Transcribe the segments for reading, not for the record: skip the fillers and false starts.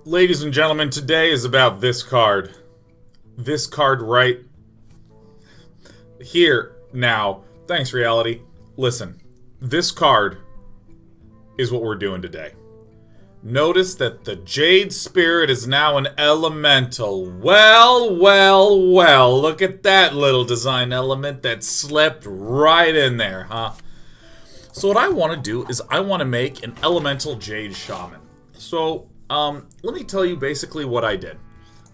Ladies and gentlemen, today is about this card. This card right here, now. Thanks, reality. Listen, this card is what we're doing today. Notice that the Jade Spirit is now an elemental. Well, look at that little design element that slipped right in there, huh? So what I want to do is I want to make an elemental Jade Shaman. So, let me tell you basically what I did.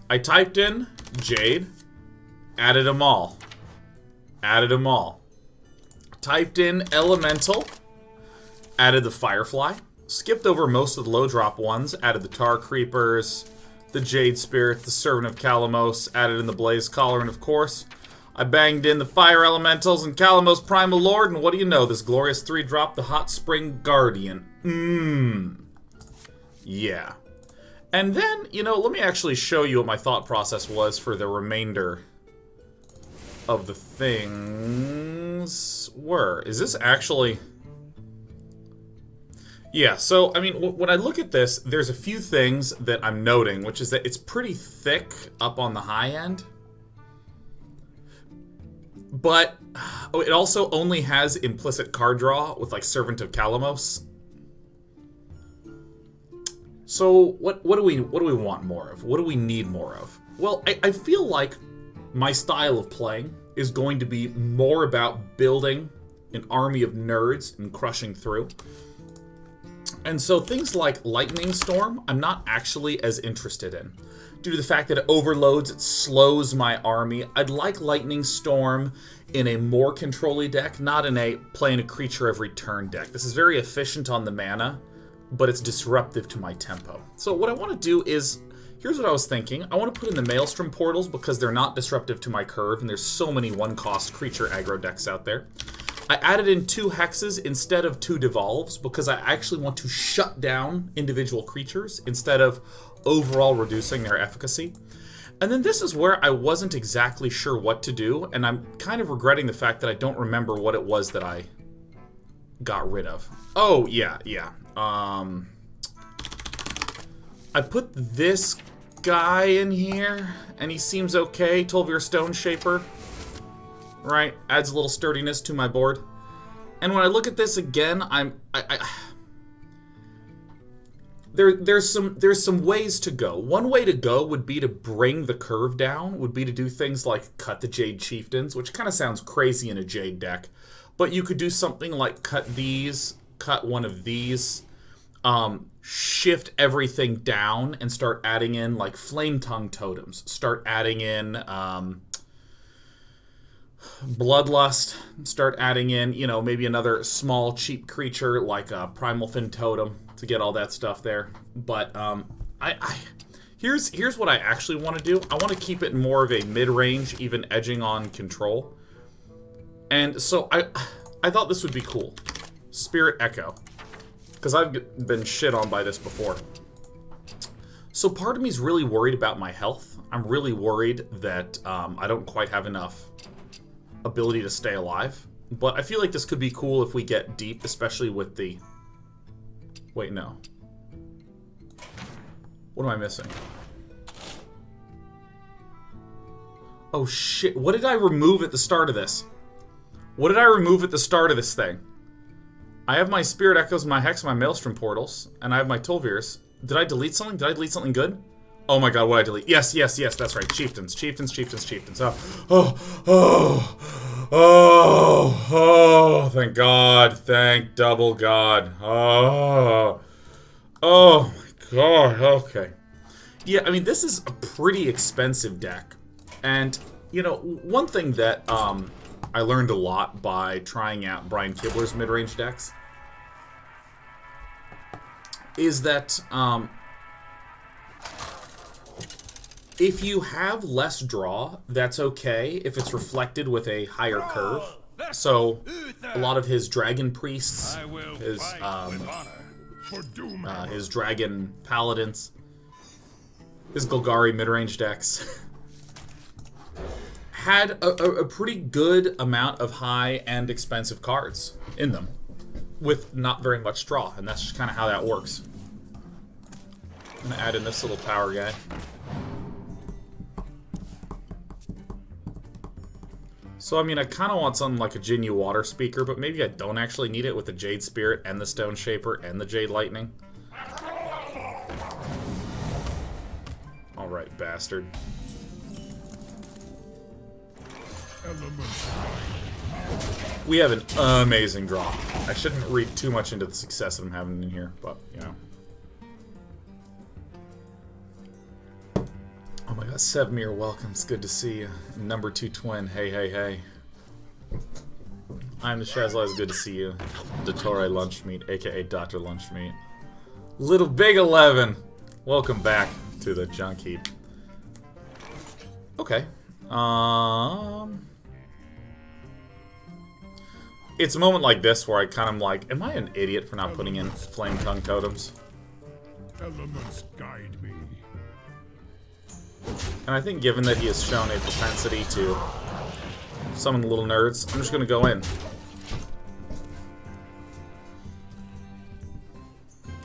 I typed in Jade, added them all. Typed in elemental, added the Firefly. Skipped over most of the low drop ones, added the Tar Creepers, the Jade Spirit, the Servant of Kalamos, added in the Blaze Collar, and of course, I banged in the Fire Elementals and Kalamos Primal Lord, and what do you know, this glorious 3-drop, the Hot Spring Guardian. Yeah. And then, you know, let me actually show you what my thought process was for the remainder of the things were. Is this actually... Yeah, so, I mean, when I look at this, there's a few things that I'm noting, which is that it's pretty thick up on the high end. But it also only has implicit card draw with, like, Servant of Kalamos. So, what do we want more of? What do we need more of? Well, I feel like my style of playing is going to be more about building an army of nerds and crushing through. And so things like Lightning Storm, I'm not actually as interested in. Due to the fact that it overloads, it slows my army. I'd like Lightning Storm in a more control-y deck, not in a playing a creature every turn deck. This is very efficient on the mana, but it's disruptive to my tempo. So what I want to do is, here's what I was thinking. I want to put in the Maelstrom Portals because they're not disruptive to my curve, and there's so many one-cost creature aggro decks out there. I added in 2 hexes instead of 2 devolves because I actually want to shut down individual creatures instead of overall reducing their efficacy. And then this is where I wasn't exactly sure what to do, and I'm kind of regretting the fact that I don't remember what it was that I got rid of. Oh, yeah. I put this guy in here, and he seems okay. 12-year Stone Shaper. Right, adds a little sturdiness to my board. And when I look at this again, there's some ways to go. One way to go would be to bring the curve down, would be to do things like cut the Jade Chieftains, which kind of sounds crazy in a Jade deck. But you could do something like cut these, cut one of these, shift everything down and start adding in like Flame Tongue Totems. Start adding in Bloodlust, start adding in, you know, maybe another small, cheap creature like a Primal Fin Totem to get all that stuff there. But here's what I actually want to do. I want to keep it more of a mid-range, even edging on control. And so I thought this would be cool. Spirit Echo. Because I've been shit on by this before. So part of me is really worried about my health. I'm really worried that I don't quite have enough ability to stay alive, but I feel like this could be cool if we get deep, especially with the... Wait, no. What am I missing? Oh shit, what did I remove at the start of this? What did I remove at the start of this thing? I have my Spirit Echoes, my Hex, my Maelstrom Portals, and I have my Tolvirs. Did I delete something? Did I delete something good? Oh my god, what did I delete? Yes, that's right. Chieftains. Oh, thank God. Thank double God. Oh my god, okay. Yeah, I mean, this is a pretty expensive deck. And, you know, one thing that I learned a lot by trying out Brian Kibler's mid-range decks is that, if you have less draw, that's okay if it's reflected with a higher curve. So, a lot of his Dragon Priests, his Dragon Paladins, his Golgari mid-range decks had a pretty good amount of high and expensive cards in them with not very much draw, and that's just kind of how that works. I'm gonna add in this little power guy. So, I mean, I kind of want something like a Jinyu Water Speaker, but maybe I don't actually need it with the Jade Spirit and the Stone Shaper and the Jade Lightning. Alright, bastard. We have an amazing draw. I shouldn't read too much into the success that I'm having in here, but, you know. Oh my god, Sevmir, welcome. It's good to see you. Number 2 twin. Hey, hey, hey. I'm the Shazla. It's good to see you. Dottore Lunchmeat, aka Dr. Lunchmeat. Little Big 11. Welcome back to the junk heap. Okay. It's a moment like this where I kind of like, am I an idiot for not putting in Flame Tongue Totems? Elements guide me. And I think given that he has shown a propensity to summon the little nerds, I'm just going to go in.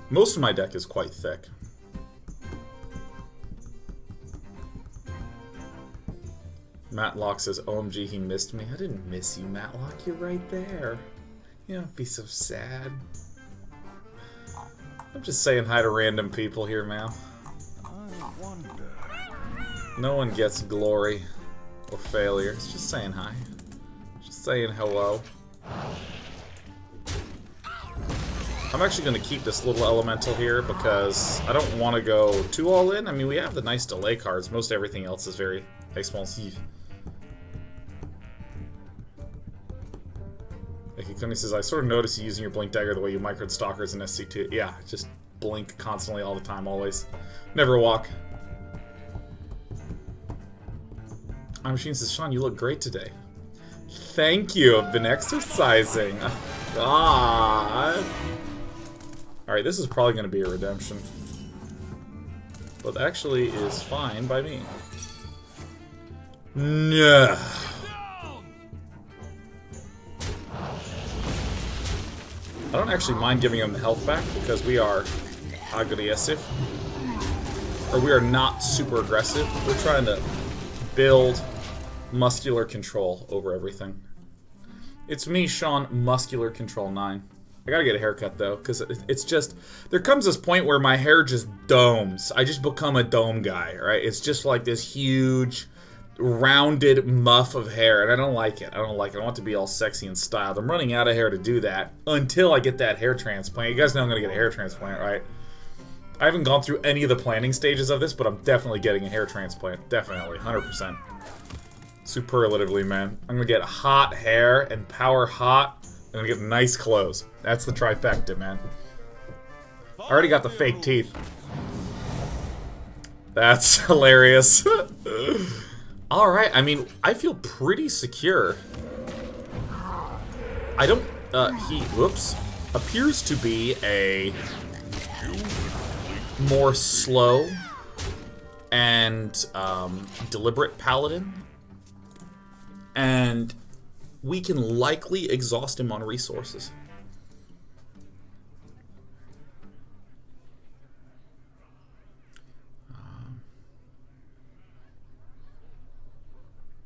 Most of my deck is quite thick. Matlock says, OMG, he missed me. I didn't miss you, Matlock. You're right there. You don't be so sad. I'm just saying hi to random people here, man. I wonder. No one gets glory or failure. It's just saying hi. Just saying hello. I'm actually going to keep this little elemental here because I don't want to go too all in. I mean, we have the nice delay cards. Most everything else is very expensive. Kuni says, I sort of notice you using your Blink Dagger the way you microed Stalkers in SC2. Yeah, just blink constantly all the time, always. Never walk. My machine says, Sean, you look great today. Thank you, I've been exercising. God. Alright, this is probably going to be a redemption. But actually is fine by me. No. I don't actually mind giving him the health back because we are aggressive. Or we are not super aggressive. We're trying to build muscular control over everything. It's me, Sean, Muscular Control 9. I gotta get a haircut though, because it's just, there comes this point where my hair just domes. I just become a dome guy, right? It's just like this huge, rounded muff of hair, and I don't like it. I don't like it. I want it to be all sexy and styled. I'm running out of hair to do that until I get that hair transplant. You guys know I'm gonna get a hair transplant, right? I haven't gone through any of the planning stages of this, but I'm definitely getting a hair transplant. Definitely, 100%. Superlatively, man. I'm gonna get hot hair and power hot. I'm gonna get nice clothes. That's the trifecta, man. I already got the fake teeth. That's hilarious. Alright, I mean, I feel pretty secure. I don't, he, whoops, appears to be a more slow and, deliberate paladin. And we can likely exhaust him on resources.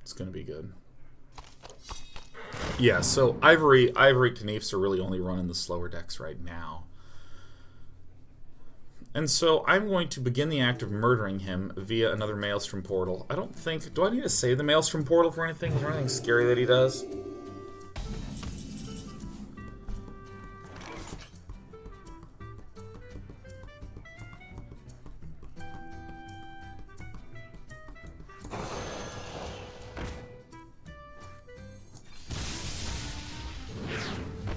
It's gonna be good. Yeah, so Ivory Kniefs are really only running the slower decks right now. And so I'm going to begin the act of murdering him via another Maelstrom portal. I don't think... Do I need to save the Maelstrom portal for anything? Is there anything scary that he does?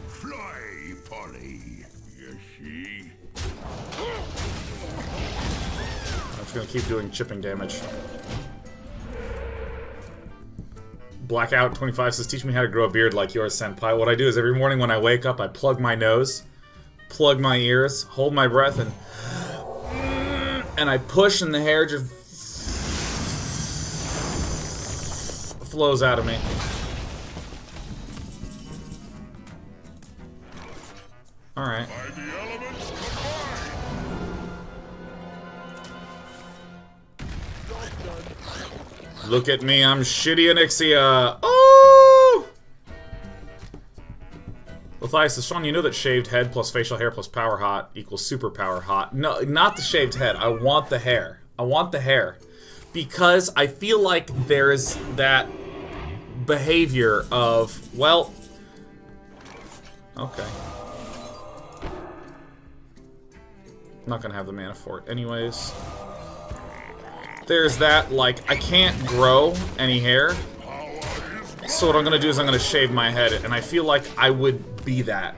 Fly, Polly. Yes, she. I'm just gonna keep doing chipping damage. Blackout25 says, teach me how to grow a beard like yours, senpai. What I do is every morning when I wake up, I plug my nose, plug my ears, hold my breath, and I push, and the hair just flows out of me. Alright. Look at me, I'm shitty Anixia. Oh! Matthias says, Sean, you know that shaved head plus facial hair plus power hot equals superpower hot. No, not the shaved head. I want the hair. I want the hair. Because I feel like there's that behavior of, well... Okay. I'm not gonna have the mana for it anyways. There's that, like, I can't grow any hair. So what I'm gonna do is I'm gonna shave my head, and I feel like I would be that.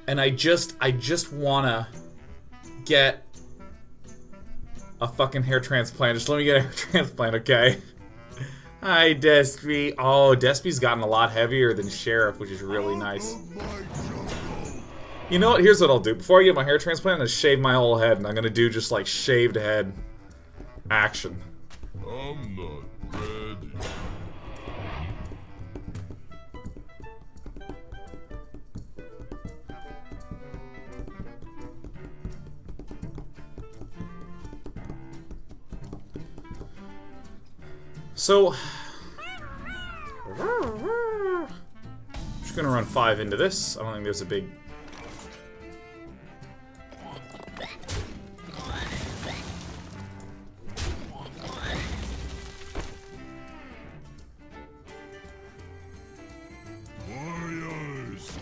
And I just wanna get a fucking hair transplant. Just let me get a hair transplant, okay? Hi, Despy. Oh, Despy's gotten a lot heavier than Sheriff, which is really nice. You know what? Here's what I'll do. Before I get my hair transplant, I'm gonna shave my whole head, and I'm gonna do just like shaved head action. I'm not ready. So, I'm just gonna run 5 into this. I don't think there's a big...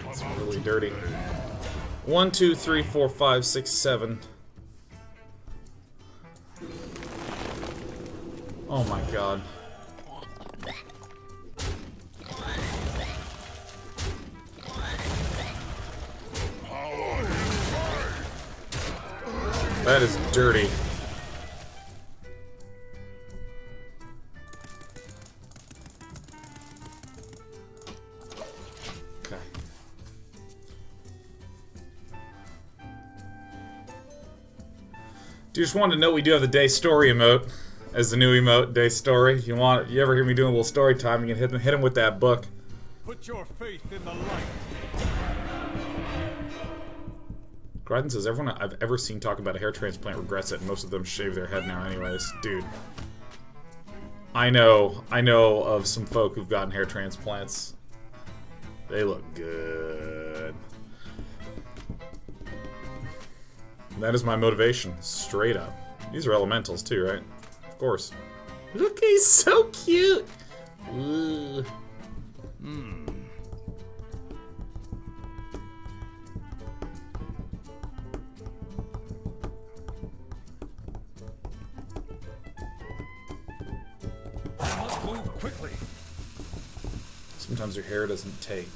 It's really dirty. 1, 2, 3, 4, 5, 6, 7. Oh my god. That is dirty. Okay. Just wanted to note we do have the day story emote as the new emote, day story. If you ever hear me doing a little story time, you can hit him with that book. Put your faith in the light. Gryden says, everyone I've ever seen talk about a hair transplant regrets it, and most of them shave their head now anyways. Dude. I know of some folk who've gotten hair transplants. They look good. And that is my motivation, straight up. These are elementals too, right? Of course. Look, he's so cute! Ooh. Quickly. Sometimes your hair doesn't take.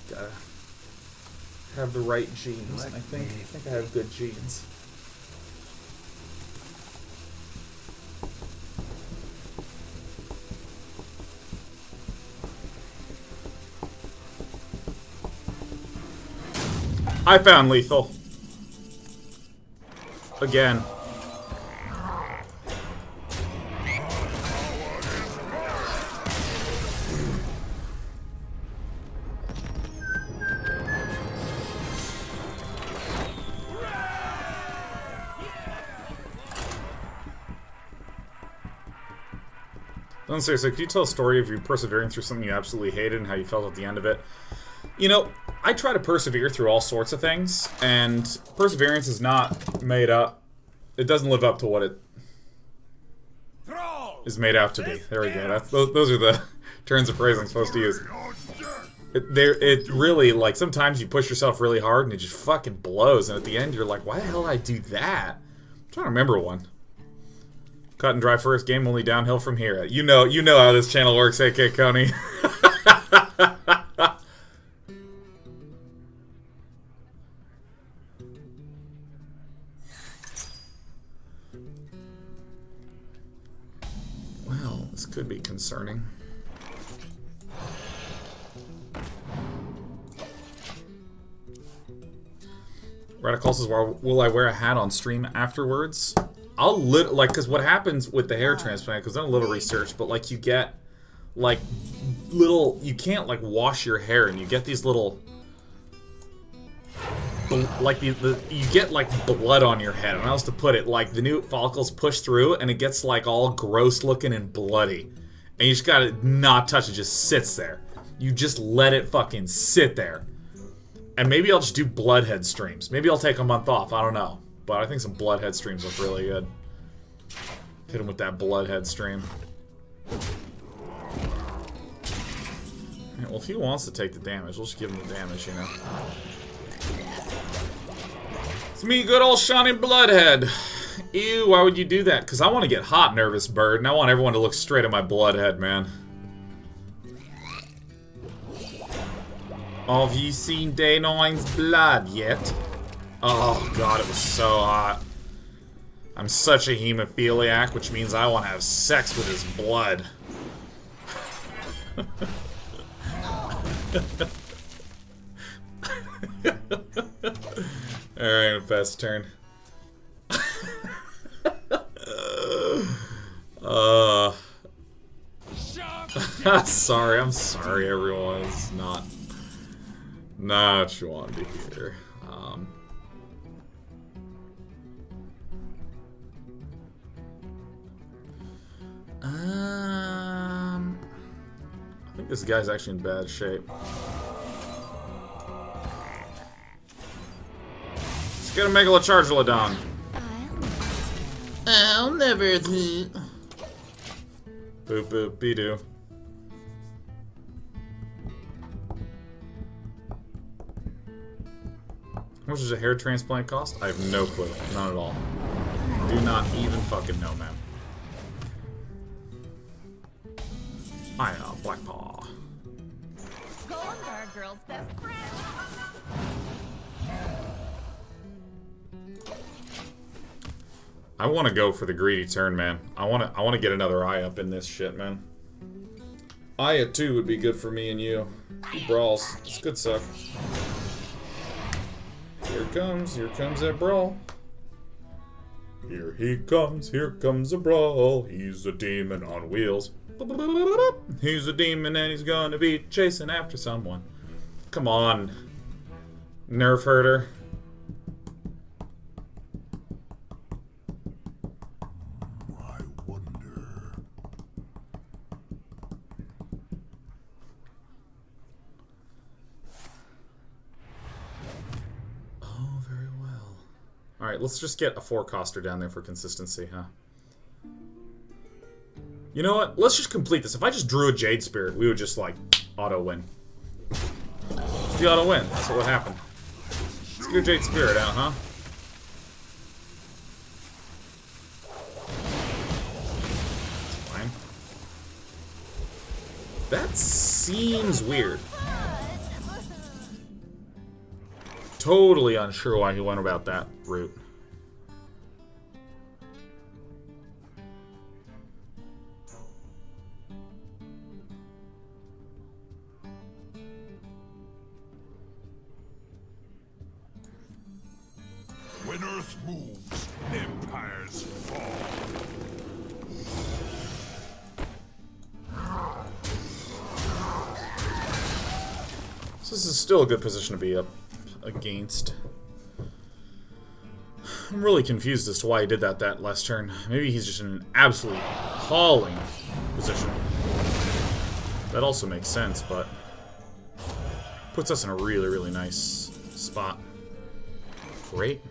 Gotta have the right genes, and I think I have good genes. I found lethal. Again. No, seriously, could you tell a story of you persevering through something you absolutely hated and how you felt at the end of it? You know, I try to persevere through all sorts of things, and perseverance is not made up. It doesn't live up to what it is made out to be. There we go. Those are the turns of phrase I'm supposed to use. It really, like, sometimes you push yourself really hard and it just fucking blows, and at the end you're like, why the hell did I do that? I'm trying to remember one. Cut and dry first, game only downhill from here. You know how this channel works, AK Coney. Well, this could be concerning. Radical says, will I wear a hat on stream afterwards? I'll like, because what happens with the hair transplant, because I've done a little research, but like you get like little, you can't like wash your hair, and you get these little you get like blood on your head. I don't know how else to put it. Like the new follicles push through, and it gets like all gross looking and bloody, and you just gotta not touch it. Just sits there. You just let it fucking sit there. And maybe I'll just do Bloodhead streams. Maybe I'll take a month off. I don't know, but I think some Bloodhead streams look really good. Hit him with that Bloodhead stream. Well, if he wants to take the damage, we'll just give him the damage, you know. It's me, good old Shawnee Bloodhead. Ew, why would you do that? Because I want to get hot, nervous bird, and I want everyone to look straight at my Bloodhead, man. Have you seen Day 9's blood yet? Oh, God, it was so hot. I'm such a hemophiliac, which means I want to have sex with his blood. Alright, fast turn. Sorry, I'm sorry everyone. It's not what you wanted to hear. I think this guy's actually in bad shape. Let's get a Megalochargelodon. I'll never do. Boop boop be doo. How much does a hair transplant cost? I have no clue. None at all. Do not even fucking know, man. I know, Black Paw. Golems are a girl's best friend. I want to go for the greedy turn, man. I want to get another eye up in this shit, man. Aya 2 would be good for me and you. Brawls. It's good stuff. Here comes that brawl. Here he comes a brawl. He's a demon on wheels. He's a demon and he's gonna be chasing after someone. Come on, Nerf herder. I wonder. Oh, very well. Alright, let's just get a 4-coster down there for consistency, huh? You know what? Let's just complete this. If I just drew a Jade Spirit, we would just, like, auto-win. The auto-win. That's what would happen. Let's get a Jade Spirit out, huh? That's fine. That seems weird. Totally unsure why he went about that route. When Earth moves, empires fall. So this is still a good position to be up against. I'm really confused as to why he did that last turn. Maybe he's just in an absolutely appalling position. That also makes sense, but puts us in a really, really nice spot. Great.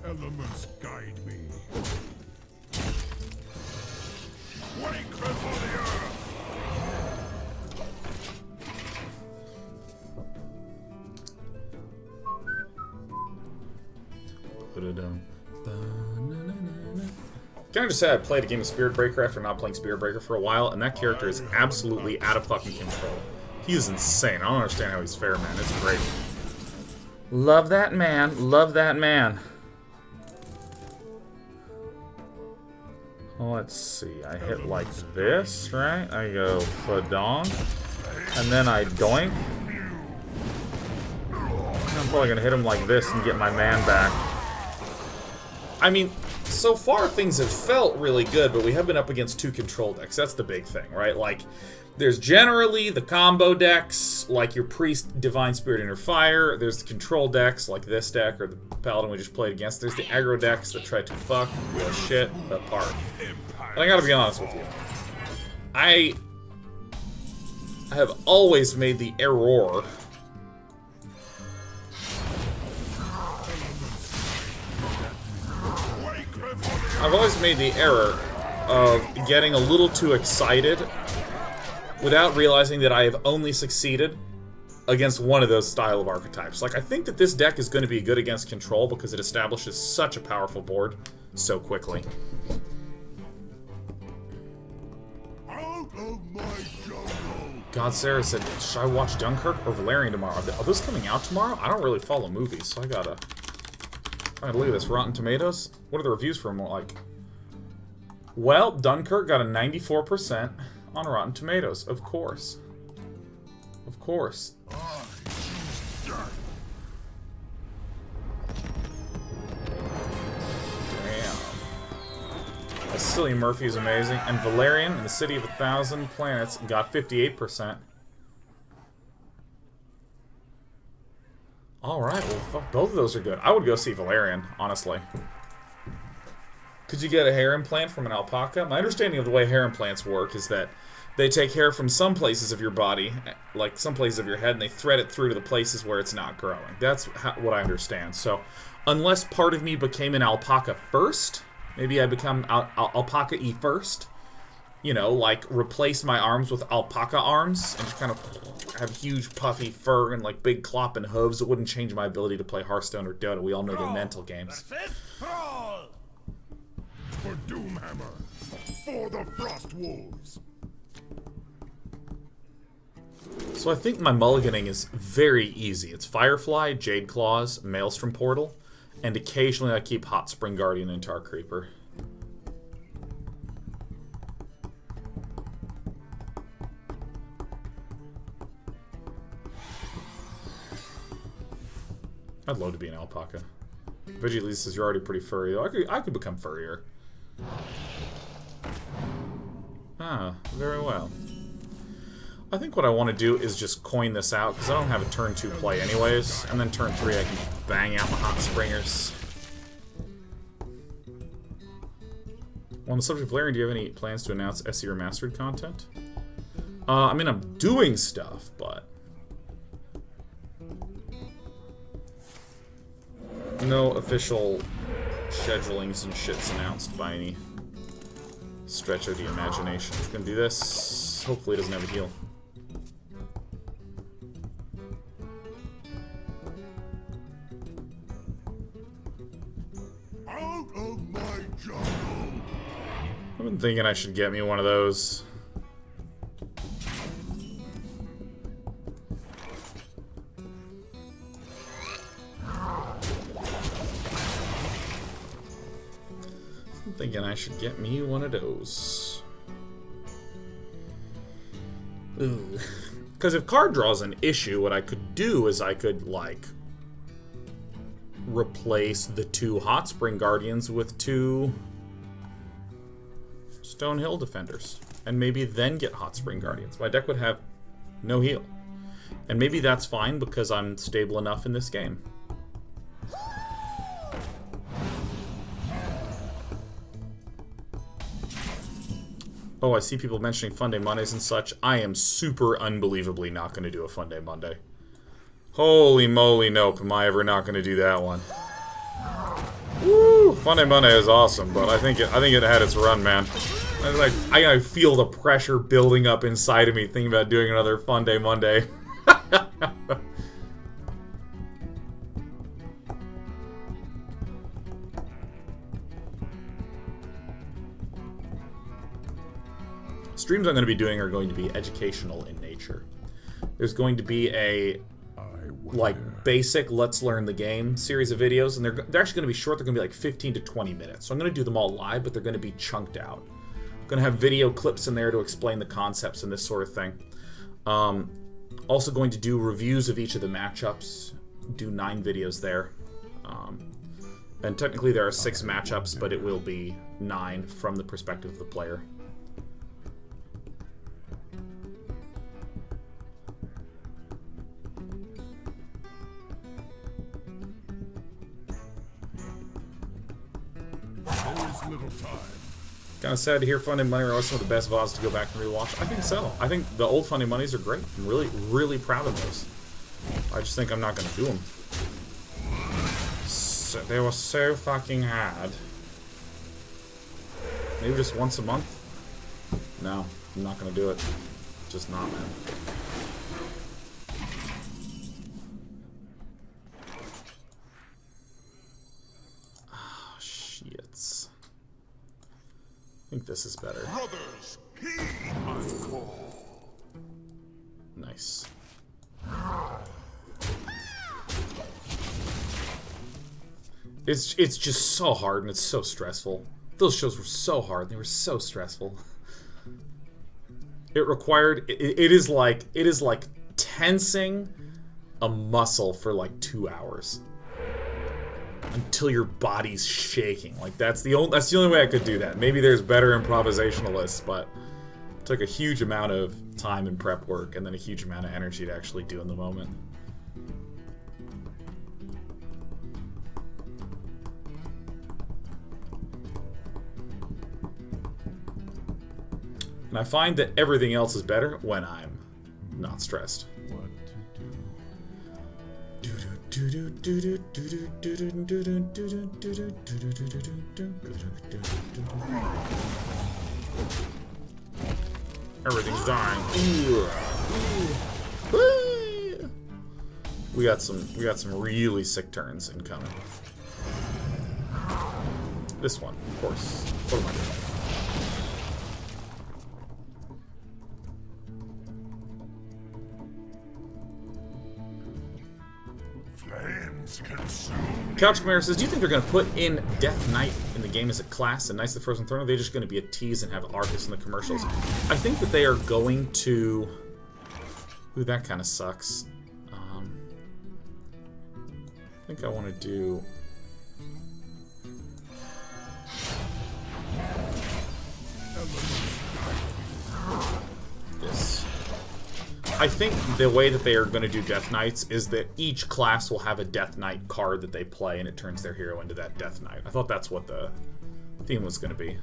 Elements guide me. Wake before the earth! Put it down. Can I just say I played a game of Spirit Breaker after not playing Spirit Breaker for a while, and that character is absolutely out of fucking control. He is insane. I don't understand how he's fair, man. It's great. Love that man. Love that man. Let's see. I hit like this, right? I go fadong, and then I doink. I'm probably gonna hit him like this and get my man back. I mean, so far things have felt really good, but we have been up against 2 control decks. That's the big thing, right? Like, there's generally the combo decks, like your Priest, Divine Spirit, Inner Fire. There's the control decks, like this deck, or the Paladin we just played against. There's the aggro decks that try to fuck your shit apart. And I gotta be honest with you. I have always made the error of getting a little too excited without realizing that I have only succeeded against one of those style of archetypes. Like, I think that this deck is going to be good against control because it establishes such a powerful board so quickly. Out of my jungle. God, Sarah said, should I watch Dunkirk or Valerian tomorrow? Are those coming out tomorrow? I don't really follow movies, so I gotta look at this. Rotten Tomatoes? What are the reviews for them like? Well, Dunkirk got a 94% on Rotten Tomatoes, of course. Of course. Damn. Cillian Murphy is amazing. And Valerian in the City of 1,000 Planets got 58%. Alright, well, fuck, both of those are good. I would go see Valerian, honestly. Could you get a hair implant from an alpaca? My understanding of the way hair implants work is that they take hair from some places of your body, like some places of your head, and they thread it through to the places where it's not growing. That's what I understand. So, unless part of me became an alpaca first, maybe I become alpaca-y first, you know, like replace my arms with alpaca arms and just kind of have huge puffy fur and like big clopping hooves. It wouldn't change my ability to play Hearthstone or Dota. We all know they're mental games. For Doomhammer. For the Frost Wolves. So I think my mulliganing is very easy. It's Firefly, Jade Claws, Maelstrom Portal, and occasionally I keep Hot Spring Guardian and Tar Creeper. I'd love to be an alpaca. Vigilise says you're already pretty furry, though. I could become furrier. Ah, very well. I think what I want to do is just coin this out, because I don't have a turn 2 play anyways, and then turn 3 I can bang out my Hot Springers. On the subject of Valerian, do you have any plans to announce SE Remastered content? I mean, I'm doing stuff, but no official schedulings and shits announced by any stretch of the imagination. Just gonna do this. Hopefully it doesn't have a heal. Out of my jungle. I've been thinking I should get me one of those. Thinking I should get me one of those. Because if card draw is an issue, what I could do is I could, like, replace the 2 Hot Spring Guardians with 2 Stonehill Defenders. And maybe then get Hot Spring Guardians. My deck would have no heal. And maybe that's fine because I'm stable enough in this game. Oh, I see people mentioning Fun Day Mondays and such. I am super unbelievably not going to do a Fun Day Monday. Holy moly, nope. Am I ever not going to do that one? Woo! Fun Day Monday is awesome, but I think it had its run, man. I feel the pressure building up inside of me thinking about doing another Fun Day Monday. Streams I'm going to be doing are going to be educational in nature. There's going to be a like basic Let's Learn the Game series of videos, and they're actually going to be short. They're going to be like 15 to 20 minutes. So I'm going to do them all live, but they're going to be chunked out. I'm going to have video clips in there to explain the concepts and this sort of thing. Also going to do reviews of each of the matchups. Do 9 videos there. And technically there are 6 matchups, but it will be 9 from the perspective of the player. Little time. Kind of sad to hear Fun and Money are also some of the best VODs to go back and rewatch. I think so. I think the old Fun and Monies are great. I'm really, really proud of those. I just think I'm not going to do them. So, they were so fucking hard. Maybe just once a month? No, I'm not going to do it. Just not, man. Oh, shit. I think this is better. Brothers, heed my call. Nice. It's just so hard and it's so stressful. Those shows were so hard. They were so stressful. It required it is like tensing a muscle for like 2 hours until your body's shaking. Like that's the only way I could do that. Maybe there's better improvisationalists, but it took a huge amount of time and prep work and then a huge amount of energy to actually do in the moment. And I find that everything else is better when I'm not stressed. What to do? Everything's dying. We got some really sick turns incoming. This one, of course. What am I doing? Couch Camara says, do you think they're going to put in Death Knight in the game as a class and Knights of the Frozen Throne, or are they just going to be a tease and have Arcus in the commercials? I think that they are going to... Ooh, that kind of sucks. I think I want to do... this. I think the way that they are going to do Death Knights is that each class will have a Death Knight card that they play, and it turns their hero into that Death Knight. I thought that's what the theme was going to be.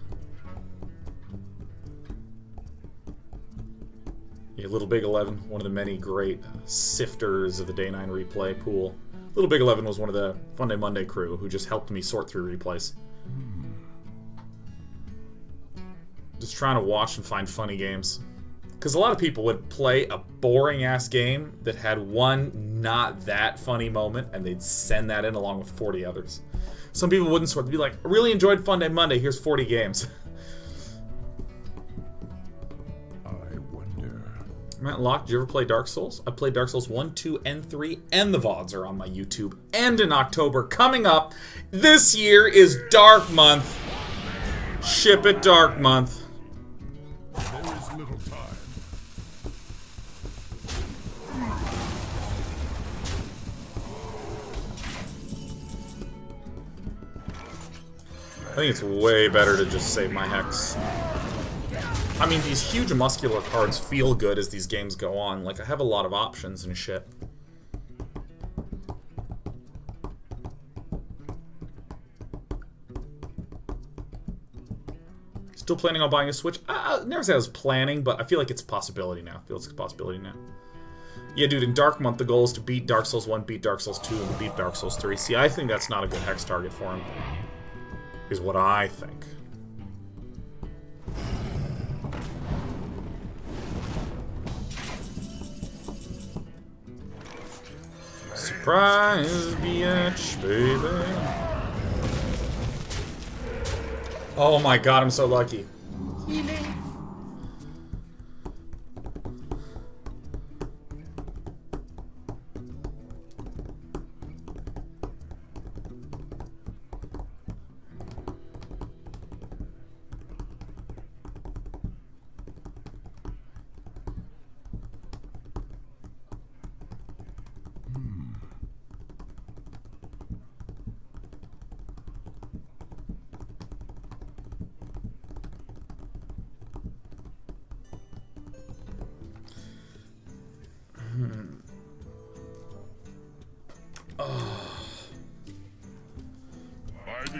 Yeah, Little Big 11, one of the many great sifters of the Day 9 replay pool. Little Big 11 was one of the Fun Day Monday crew who just helped me sort through replays. Just trying to watch and find funny games. Because a lot of people would play a boring-ass game that had one not-that-funny moment, and they'd send that in along with 40 others. Some people wouldn't sort. They'd be like, I really enjoyed Fun Day Monday, here's 40 games. I wonder. Matt Locke, did you ever play Dark Souls? I played Dark Souls 1, 2, and 3, and the VODs are on my YouTube. And in October, coming up, this year is Dark Month. Ship it Dark Month. There is little time. I think it's way better to just save my Hex. I mean, these huge muscular cards feel good as these games go on. Like, I have a lot of options and shit. Still planning on buying a Switch? I never said I was planning, but I feel like it's a possibility now. Feels like a possibility now. Yeah, dude, in Dark Month, the goal is to beat Dark Souls 1, beat Dark Souls 2, and beat Dark Souls 3. See, I think that's not a good Hex target for him. Is what I think. Surprise, bitch, baby. Oh my god, I'm so lucky.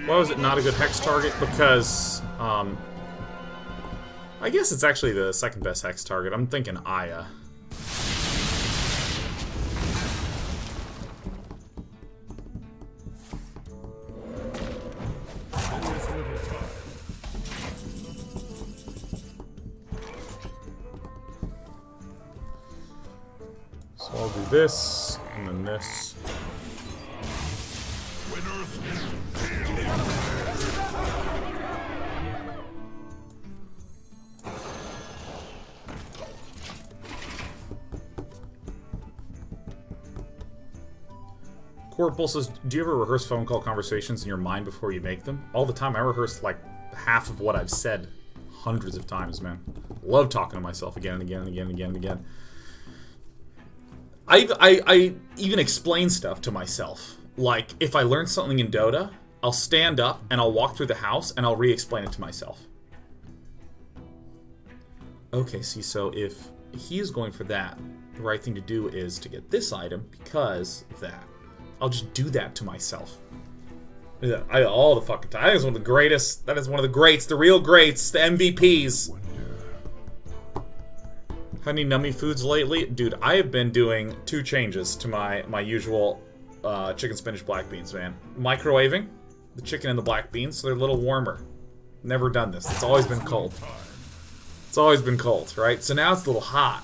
Why was it not a good hex target? Because, I guess it's actually the second best hex target. I'm thinking Aya. So I'll do this, and then this. Corporal says, do you ever rehearse phone call conversations in your mind before you make them? All the time. I rehearse like half of what I've said hundreds of times, man. Love talking to myself again and again and again and again and again. I even explain stuff to myself. Like, if I learn something in Dota, I'll stand up and I'll walk through the house and I'll re-explain it to myself. Okay, see, so if he is going for that, the right thing to do is to get this item because of that. I'll just do that to myself. All the fucking time. That is one of the greatest. That is one of the greats, the real greats, the MVPs. Had any nummy foods lately? Dude, I have been doing 2 changes to my usual chicken spinach black beans, man. Microwaving the chicken and the black beans so they're a little warmer. Never done this. It's always been cold. It's always been cold, right? So now it's a little hot.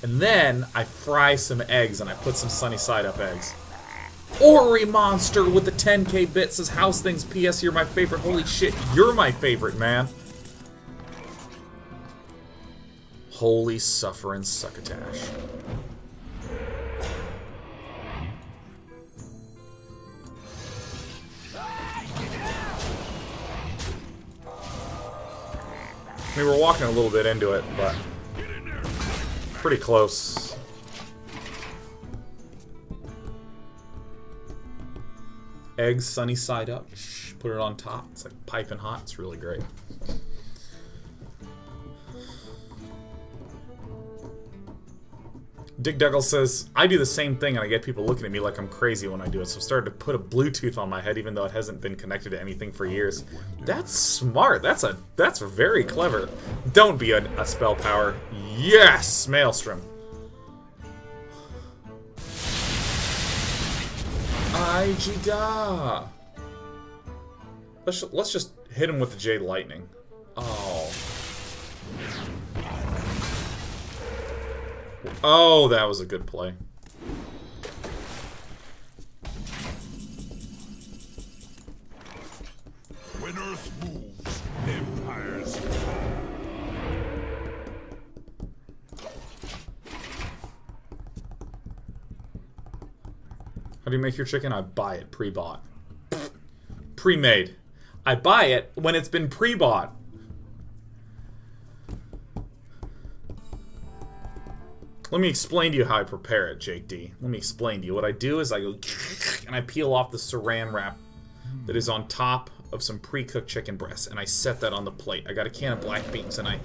And then I fry some eggs and I put some sunny side up eggs. Ori Monster with the 10k bit says, how's things? PS, you're my favorite. Holy shit, you're my favorite, man. Holy suffering succotash. I mean, we're walking a little bit into it, but pretty close. Eggs sunny side up. Put it on top. It's like piping hot. It's really great. Dick Douglas says, I do the same thing and I get people looking at me like I'm crazy when I do it, so I've started to put a Bluetooth on my head even though it hasn't been connected to anything for years. That's smart. That's very clever. Don't be a spell power. Yes! Maelstrom. Aijida. Let's just hit him with the Jade Lightning. Oh. Oh, that was a good play. Winners move, empires. How do you make your chicken? I buy it pre-bought. Pre-made. I buy it when it's been pre-bought. Let me explain to you how I prepare it, Jake D. Let me explain to you. What I do is I go and I peel off the saran wrap that is on top of some pre-cooked chicken breasts, and I set that on the plate. I got a can of black beans, and I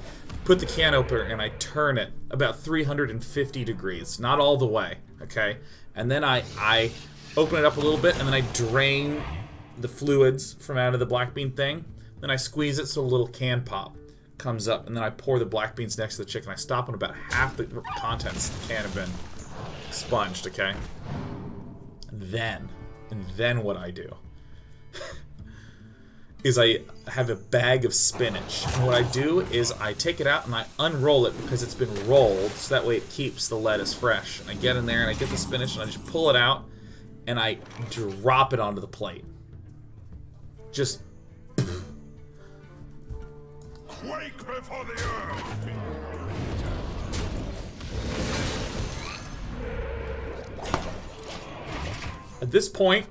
put the can opener and I turn it about 350 degrees. Not all the way, okay? And then I open it up a little bit, and then I drain the fluids from out of the black bean thing. Then I squeeze it so a little can pop comes up, and then I pour the black beans next to the chicken. I stop when about half the contents of the can have been expunged, okay? And then what I do is I have a bag of spinach. And what I do is I take it out and I unroll it because it's been rolled, so that way it keeps the lettuce fresh. And I get in there and I get the spinach and I just pull it out and I drop it onto the plate. Just Quake before the earth! At this point,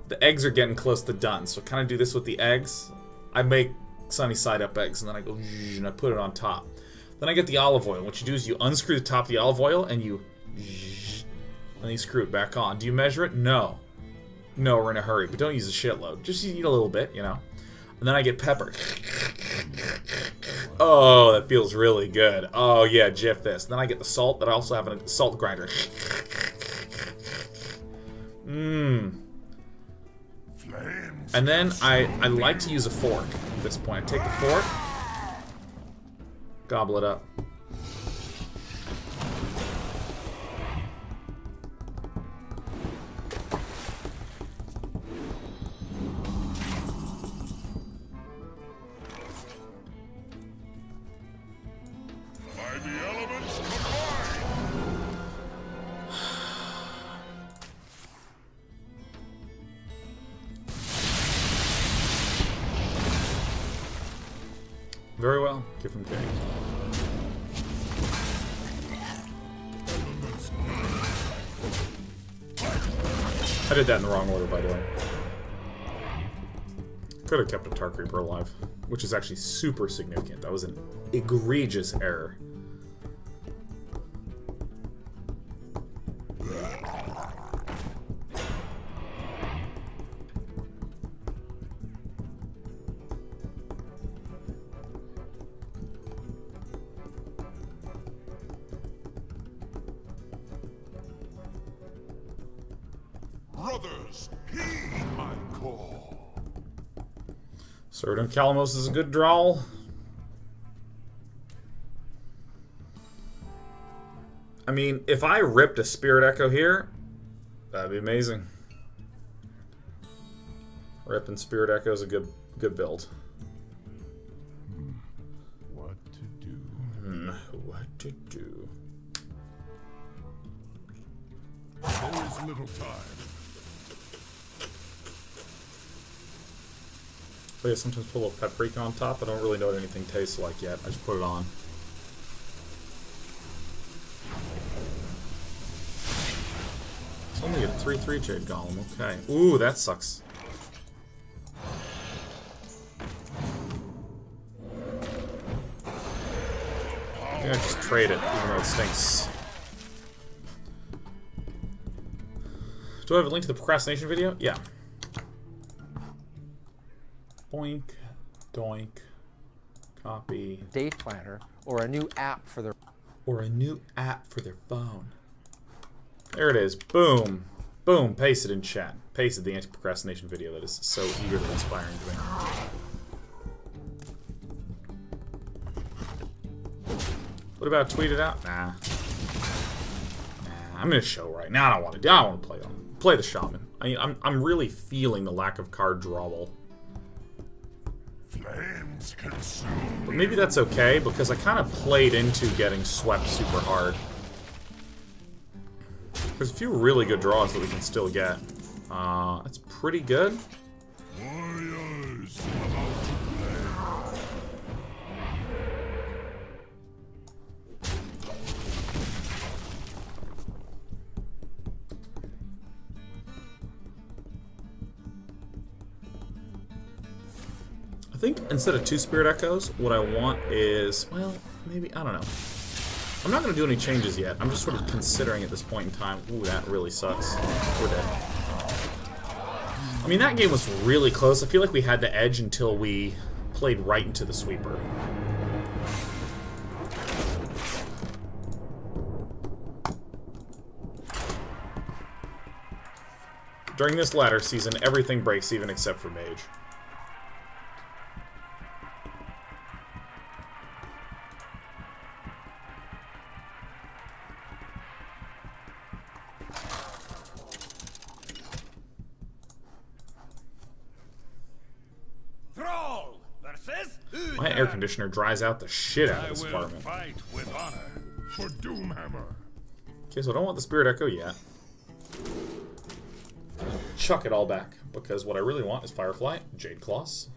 the eggs are getting close to done, so kind of do this with the eggs. I make sunny side up eggs, and then I go and I put it on top. Then I get the olive oil. What you do is you unscrew the top of the olive oil, and you screw it back on. Do you measure it? No. No, we're in a hurry, but don't use a shitload. Just eat a little bit, you know. And then I get pepper. Oh, that feels really good. Oh, yeah, jiff this. Then I get the salt, that I also have a salt grinder. Flame And then I like to use a fork at this point. I take the fork, gobble it up. By the elements combined! Very well. Give him cake. I did that in the wrong order, by the way. Could have kept a Tar Creeper alive, which is actually super significant. That was an egregious error. Brothers, heed my call. Sergeant Calamos is a good drawl. I mean, if I ripped a Spirit Echo here, that'd be amazing. Ripping Spirit Echo is a good build. What to do? What to do? There is little time. But yeah, sometimes put a little paprika on top. I don't really know what anything tastes like yet. I just put it on. It's only a 3/3 Jade Golem. Okay. Ooh, that sucks. Yeah, just trade it, even though it stinks. Do I have a link to the procrastination video? Yeah. Boink, doink, copy. Day planner or a new app for their phone. There it is. Boom. Boom. Paste it in chat. Pasted the anti-procrastination video that is so eagerly inspiring to me. What about tweet it out? Nah. I'm gonna show right now. I don't want to play the shaman. I'm really feeling the lack of card drawal. Flames consume. But maybe that's okay, because I kind of played into getting swept super hard. There's a few really good draws that we can still get. That's pretty good. Warriors about to play. I think instead of 2 Spirit Echoes, what I want is, well, maybe, I don't know. I'm not going to do any changes yet. I'm just sort of considering at this point in time. Ooh, that really sucks. We're dead. I mean, that game was really close. I feel like we had the edge until we played right into the sweeper. During this ladder season, everything breaks even except for Mage. My air conditioner dries out the shit out of this apartment. Fight with honor for Doomhammer. Okay, so I don't want the Spirit Echo yet. Chuck it all back, because what I really want is Firefly, Jade Claws,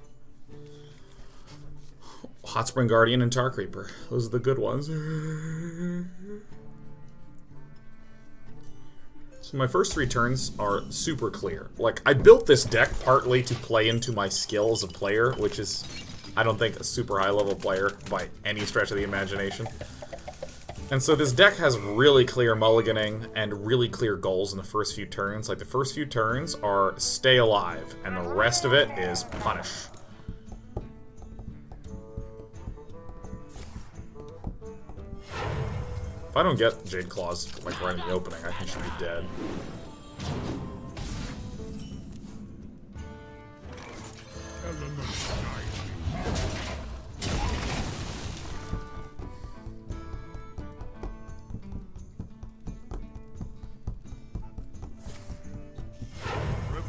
Hot Spring Guardian, and Tar Creeper. Those are the good ones. So my first 3 turns are super clear. Like, I built this deck partly to play into my skill as a player, which is, I don't think, a super high-level player by any stretch of the imagination. And so this deck has really clear mulliganing and really clear goals in the first few turns. Like, the first few turns are stay alive, and the rest of it is punish. If I don't get Jade Claws, like, right in the opening, I think she'll be dead.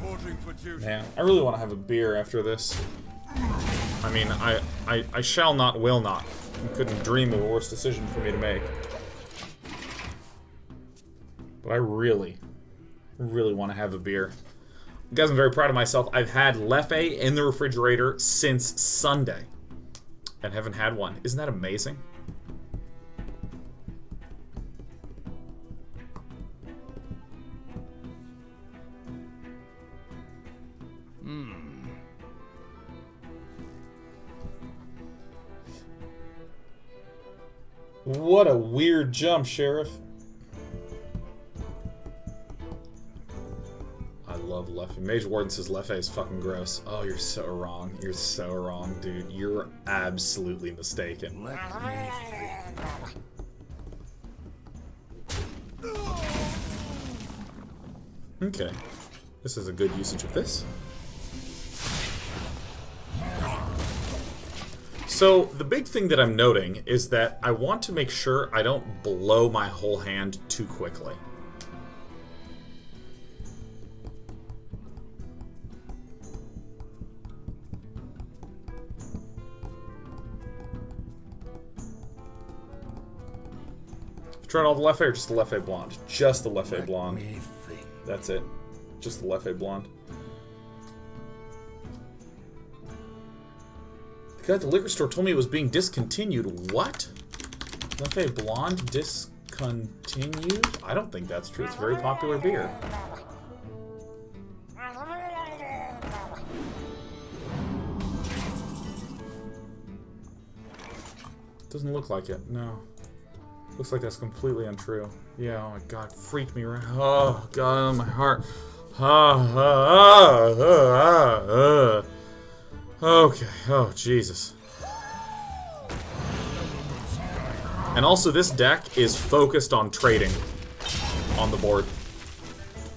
Reporting for duty. Man, I really want to have a beer after this. I mean, I shall not, will not. You couldn't dream of a worse decision for me to make. But I really want to have a beer. Guys, I'm very proud of myself. I've had Leffe in the refrigerator since Sunday. And haven't had one. Isn't that amazing? What a weird jump, Sheriff. I love Leffe. Mage Warden says Leffe is fucking gross. Oh, you're so wrong. You're so wrong, dude. You're absolutely mistaken. Okay. This is a good usage of this. So, the big thing that I'm noting is that I want to make sure I don't blow my whole hand too quickly. I've tried all the Leffe or just the Leffe Blonde? Just the Leffe Blonde. That's it. Just the Leffe Blonde. The guy at the liquor store told me it was being discontinued. What? Leffe Blonde discontinued? I don't think that's true. It's a very popular beer. Doesn't look like it, no. Looks like that's completely untrue. Yeah, oh my god, freaked me right. Oh god, my heart. Okay, oh Jesus. And also this deck is focused on trading on the board.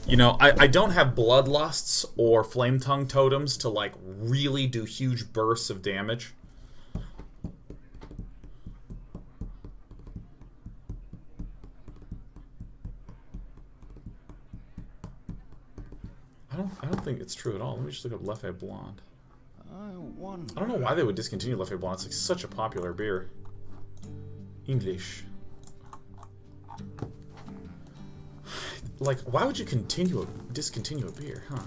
You know, I don't have Bloodlusts or Flame Tongue totems to like really do huge bursts of damage. I don't think it's true at all. Let me just look up Leffe Blonde. I don't know why they would discontinue Leffe Blonde. It's like such a popular beer. English. Like, why would you discontinue a beer, huh?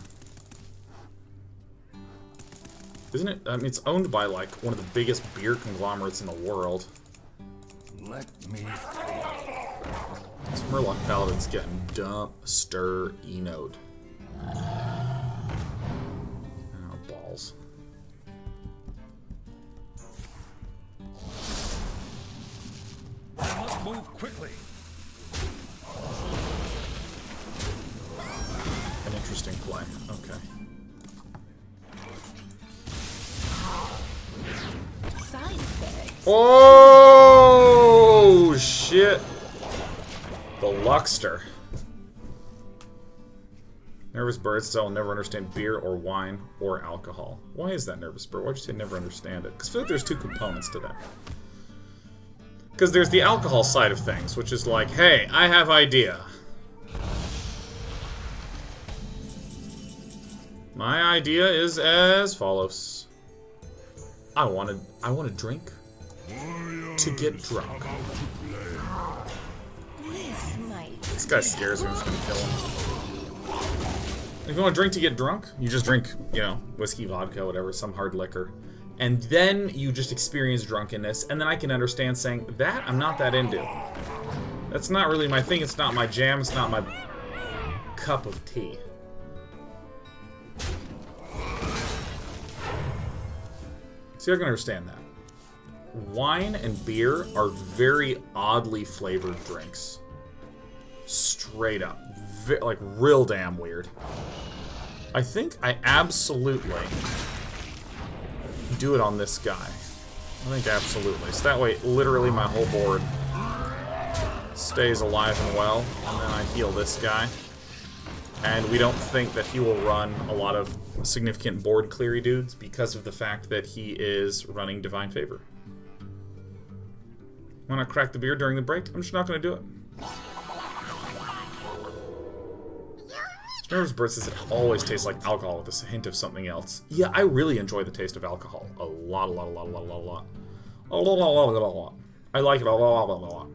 Isn't it? I mean, it's owned by like one of the biggest beer conglomerates in the world. Let me. This Murloc Paladin's getting dumpster-enoed. Oh, balls. I must move quickly. An interesting play. Okay. Side effects. Oh, shit. The Luckster. Nervous bird still never understand beer or wine or alcohol. Why is that, Nervous bird? Why'd you say never understand it? Because I feel like there's two components to that. Because there's the alcohol side of things, which is like, hey, I have idea. My idea is as follows. I want to drink to get drunk. This guy scares me. I'm just gonna kill him. If you want to drink to get drunk, you just drink, you know, whiskey, vodka, whatever, some hard liquor. And then you just experience drunkenness, and then I can understand saying, that I'm not that into. That's not really my thing, it's not my jam, it's not my cup of tea. See, I can understand that. Wine and beer are very oddly flavored drinks. Straight up. Like, real damn weird. I think I absolutely do it on this guy. I think absolutely. So that way, literally my whole board stays alive and well. And then I heal this guy. And we don't think that he will run a lot of significant board cleary dudes because of the fact that he is running Divine Favor. Want to crack the beer during the break? I'm just not going to do it. Nervous Bird says it always tastes like alcohol with a hint of something else. Yeah, I really enjoy the taste of alcohol. A lot. I like it a lot.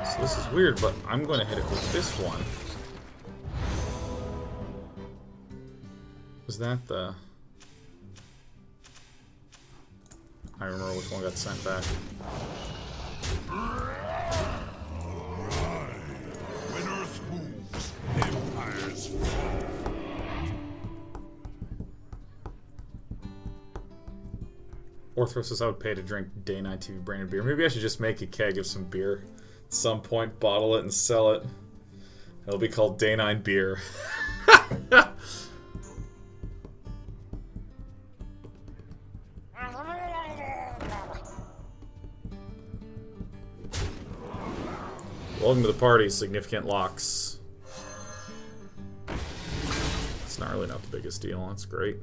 So this is weird, but I'm going to hit it with this one. Was that the... I remember which one got sent back. When Earth moves, empires fall. Orthros says I would pay to drink day-night TV branded beer. Maybe I should just make a keg of some beer at some point, bottle it, and sell it. It'll be called Day-9 Beer. 'Welcome to the party, significant locks. It's not really not the biggest deal. That's great.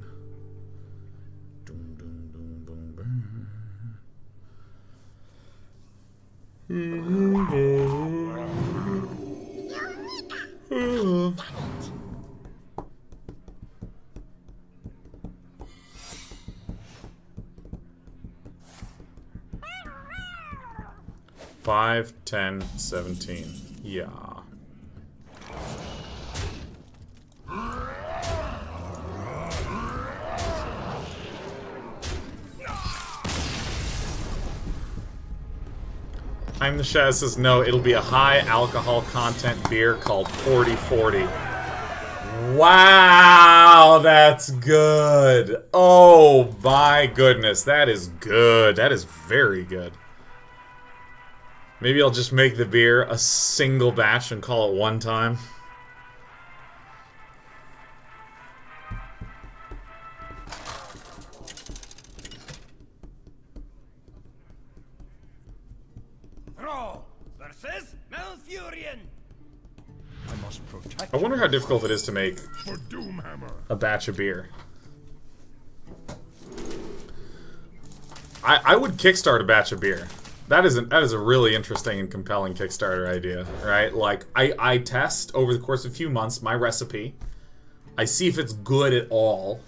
Five, 10, 17. Yeah. I'm the Shaz says no, it'll be a high alcohol content beer called 4040. Wow, that's good. Oh my goodness, that is good. That is very good. Maybe I'll just make the beer a single batch and call it one time. Throw versus Malfurion. I must protect I wonder how difficult it is to make for Doomhammer. a batch of beer. I would kickstart a batch of beer. That is a really interesting and compelling Kickstarter idea, right? Like, I test over the course of a few months my recipe. I see if it's good at all.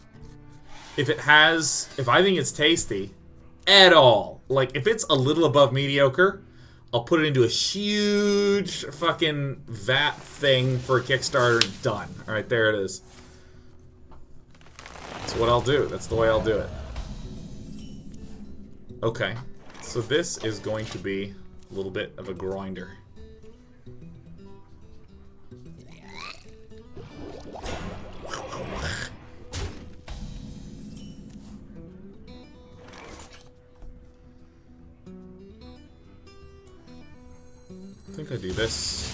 If I think it's tasty at all. Like, if it's a little above mediocre, I'll put it into a huge fucking vat thing for a Kickstarter. Done. Alright, there it is. That's what I'll do. That's the way I'll do it. Okay. So this is going to be a little bit of a grinder. I think I do this.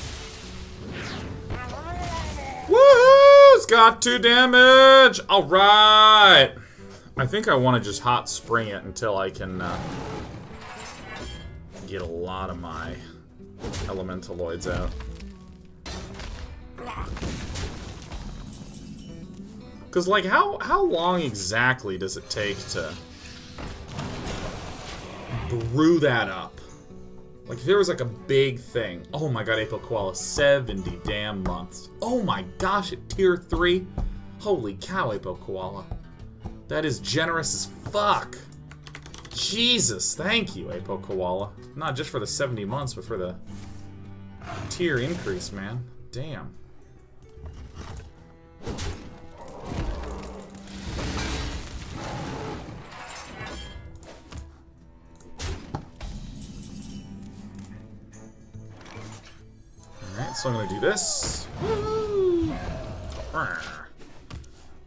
Woohoo! It's got 2 damage! Alright! I think I want to just hot spring it until I can get a lot of my elementaloids out. Because, like, how long exactly does it take to brew that up? Like, if there was, like, a big thing. Oh my god, April Koala, 70 damn months. Oh my gosh, at tier 3? Holy cow, April Koala. That is generous as fuck. Jesus, thank you, Apo Koala. Not just for the 70 months, but for the tier increase, man. Damn. Alright, so I'm gonna do this. Woo! I'm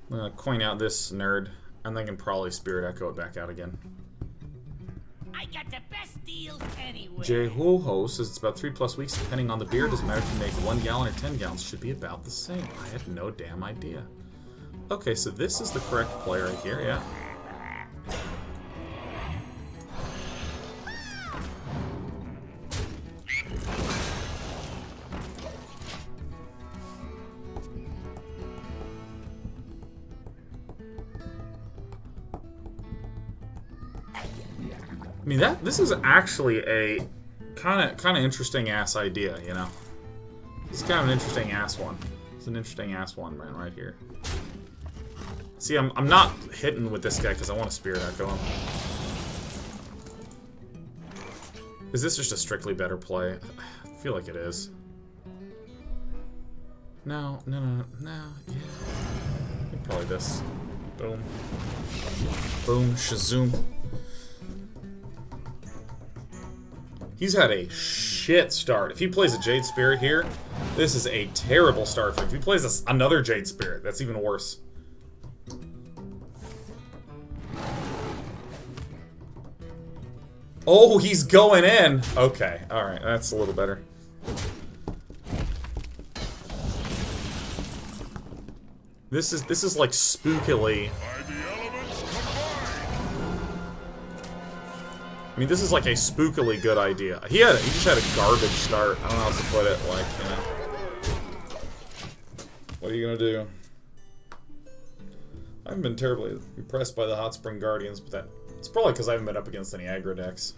gonna coin out this nerd, and then I can probably Spirit Echo it back out again. I got the best deals anyway. Ho says it's about 3+ weeks depending on the beer. Doesn't matter if you make 1 gallon or 10 gallons. Should be about the same. I had no damn idea. Okay, so this is the correct play right here, yeah. I mean, this is actually a kind of interesting ass idea, you know. It's kind of an interesting ass one. It's an interesting ass one, man, right here. See, I'm not hitting with this guy because I want to Spirit Echo him. Is this just a strictly better play? I feel like it is. No, yeah. Probably this. Boom. Boom, shazoom. He's had a shit start. If he plays a Jade Spirit here, this is a terrible start for him. If he plays another Jade Spirit, that's even worse. Oh, he's going in! Okay, alright, that's a little better. This is like spookily. I mean, this is like a spookily good idea. He just had a garbage start. I don't know how to put it. Like, you know, what are you gonna do? I haven't been terribly impressed by the Hot Spring Guardians, but it's probably because I haven't been up against any aggro decks.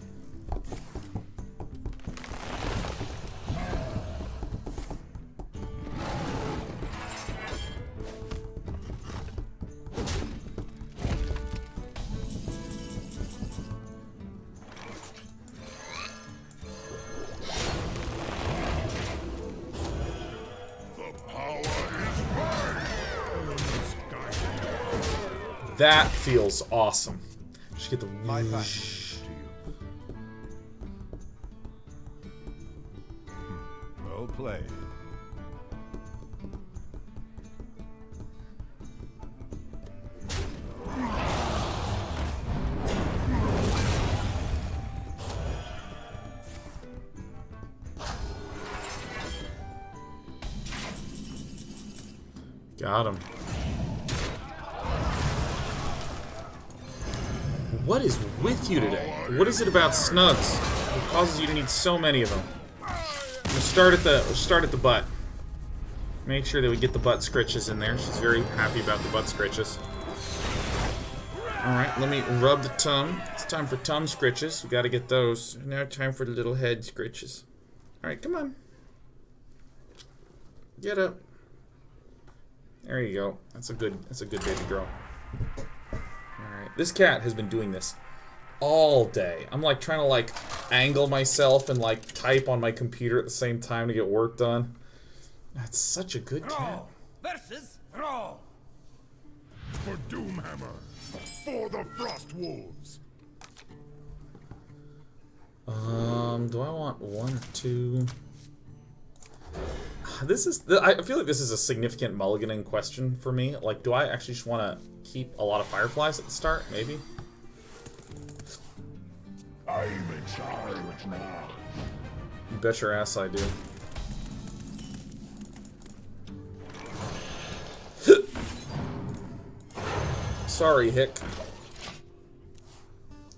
That feels awesome. Just get the whoosh. Well played. Got him. What is with you today? What is it about snugs that causes you to need so many of them? We'll start at the butt. Make sure that we get the butt scritches in there. She's very happy about the butt scritches. Alright, let me rub the tum. It's time for tum scritches. We gotta get those. Now time for the little head scritches. Alright, come on. Get up. There you go. That's a good baby girl. Alright, this cat has been doing this all day. I'm like trying to like angle myself and like type on my computer at the same time to get work done. That's such a good cat. Versus Raw. For Doomhammer. For the Frost Wolves. Do I want one or two? I feel like this is a significant mulliganing question for me. Like, do I actually just want to keep a lot of Fireflies at the start? Maybe. I'm in charge now. You bet your ass I do. Sorry, Hick.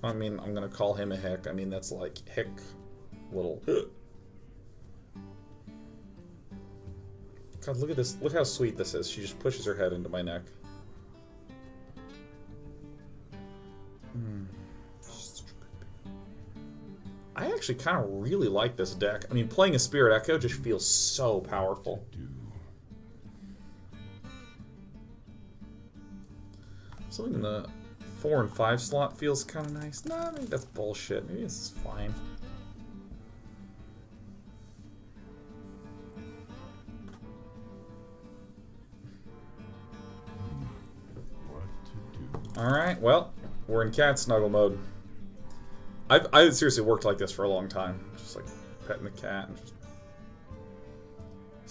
I mean, I'm gonna call him a Hick. I mean, that's like Hick little. God, look at this. Look how sweet this is. She just pushes her head into my neck. I actually kind of really like this deck. I mean, playing a Spirit Echo just feels so powerful. Something in the 4 and 5 slot feels kind of nice. Nah, maybe that's bullshit. Maybe this is fine. Alright, well, we're in cat snuggle mode. I've seriously worked like this for a long time. Just like petting the cat and just...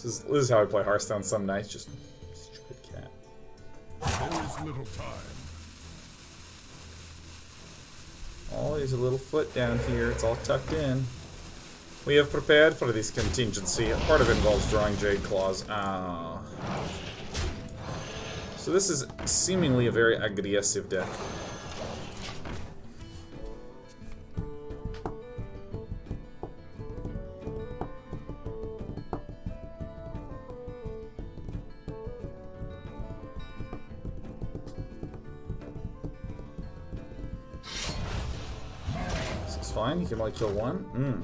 This is how I play Hearthstone some nights, just such a good cat. There is little time. Oh, there's a little foot down here. It's all tucked in. We have prepared for this contingency. Part of it involves drawing Jade Claws. Ah. So this is seemingly a very aggressive deck. fine. You can only kill one.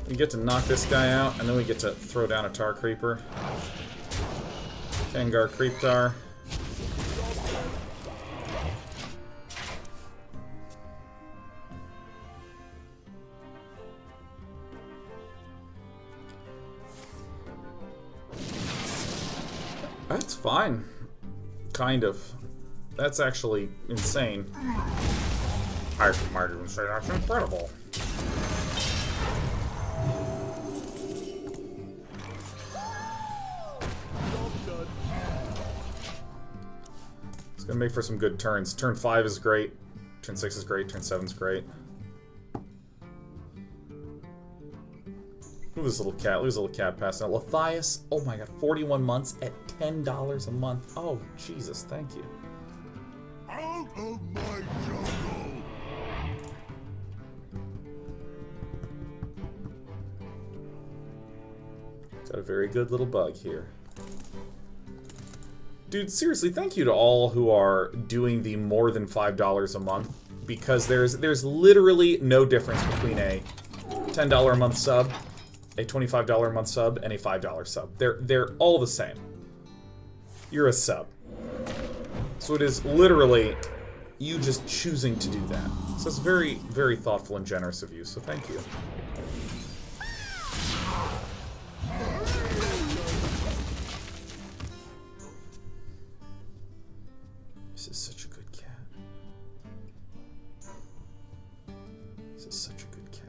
We get to knock this guy out, and then we get to throw down a Tar Creeper. Kengar Creep Tar. That's fine. Kind of. That's actually insane. I might even say that's incredible. It's gonna make for some good turns. Turn 5 is great. Turn 6 is great. Turn 7 is great. Look at this little cat. Look at this little cat passing out. Lathias. Oh my god. 41 months at $10 a month. Oh, Jesus. Thank you. Out of my jungle! Got a very good little bug here. Dude, seriously, thank you to all who are doing the more than $5 a month, because there's literally no difference between a $10 a month sub, a $25 a month sub, and a $5 sub. They're all the same. You're a sub. So it is literally you just choosing to do that. So it's very, very thoughtful and generous of you, so thank you. This is such a good cat. This is such a good cat.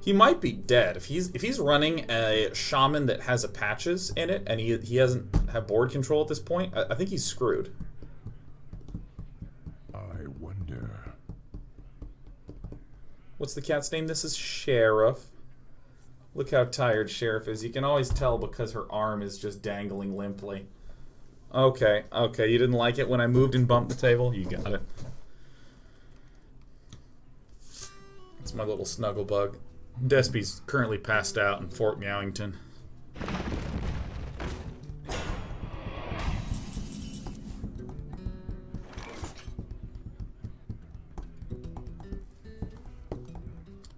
He might be dead if he's running a shaman that has a patches in it and he doesn't have board control at this point. I think he's screwed. I wonder. What's the cat's name? This is Sheriff. Look how tired Sheriff is. You can always tell because her arm is just dangling limply. Okay, okay, you didn't like it when I moved and bumped the table? You got it. It's my little snuggle bug. Despy's currently passed out in Fort Meowington.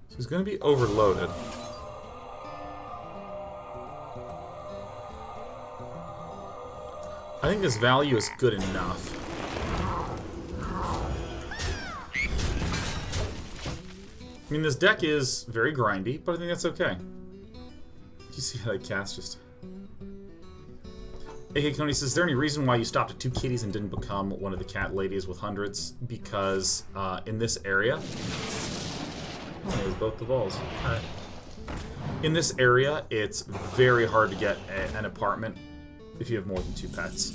So he's going to be overloaded. I think this value is good enough. I mean, this deck is very grindy, but I think that's okay. Do you see how that cast just... AK Coney says, is there any reason why you stopped at 2 kitties and didn't become one of the cat ladies with hundreds? Because in this area... Oh, there's both the balls. Alright. In this area, it's very hard to get an apartment if you have more than 2 pets.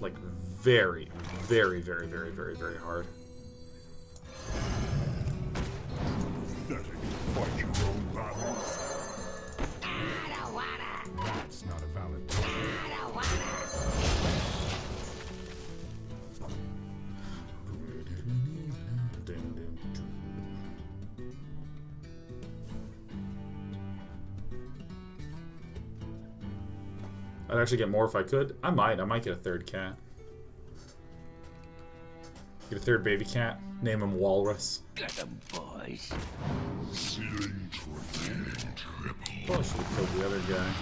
Like, very, very, very, very, very, very hard. Pathetic. Fight your own battles. I don't wanna. That's not a valid I don't wanna. I'd actually get more if I could. I might get a 3rd cat. Get a 3rd baby cat. Name him Walrus. Get them, boys. ceiling triple. Probably should have killed the other guy.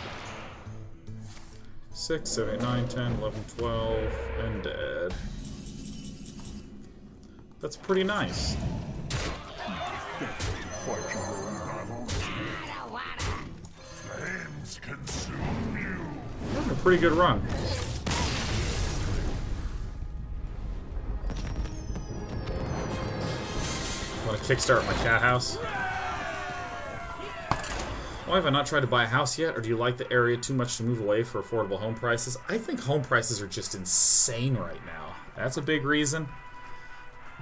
6, 7, 8, 9, 10, 11, 12, and dead. That's pretty nice. Fight your own battles. I don't wanna. Flames consume you. Having a pretty good run. Want to kickstart my cat house? Why have I not tried to buy a house yet? Or do you like the area too much to move away for affordable home prices? I think home prices are just insane right now. That's a big reason.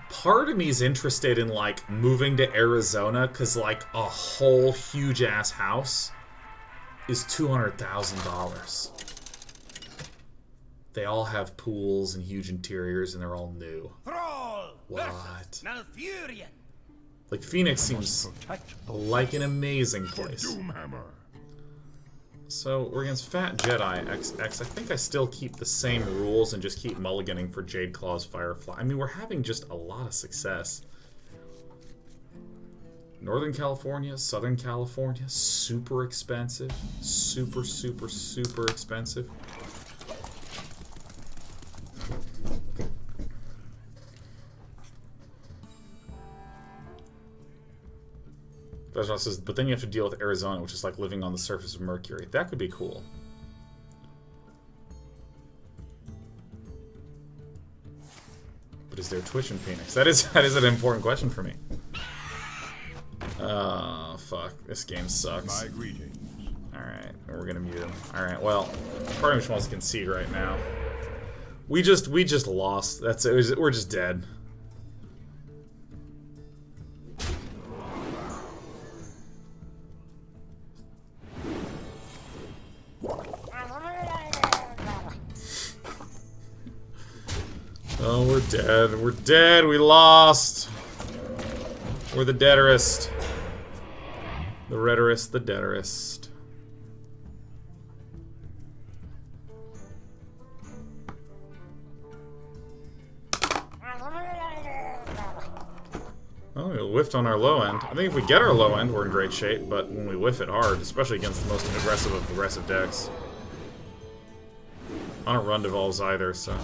Part of me is interested in, like, moving to Arizona because, like, a whole huge-ass house is $200,000. They all have pools and huge interiors, and they're all new. Thrall What? versus Malfurion. Like, Phoenix seems like an amazing place. Doomhammer. So we're against Fat Jedi XX. I think I still keep the same rules and just keep mulliganing for Jade Claw's Firefly. I mean, we're having just a lot of success. Northern California, Southern California, super expensive. Super, super, super expensive. Restaurant says, but then you have to deal with Arizona, which is like living on the surface of Mercury. That could be cool. But is there Twitch in Phoenix? That is an important question for me. Oh, fuck. This game sucks. My greetings. Alright, we're gonna mute him. Alright, well, part of me just wants to concede right now. We just lost. That's it. We're just dead. Oh, we're dead. We're dead. We lost. We're the deaderest. The redderest, the deaderest. Oh, we whiffed on our low end. I think if we get our low end, we're in great shape, but when we whiff it hard, especially against the most aggressive of aggressive decks. I don't run devolves either, so...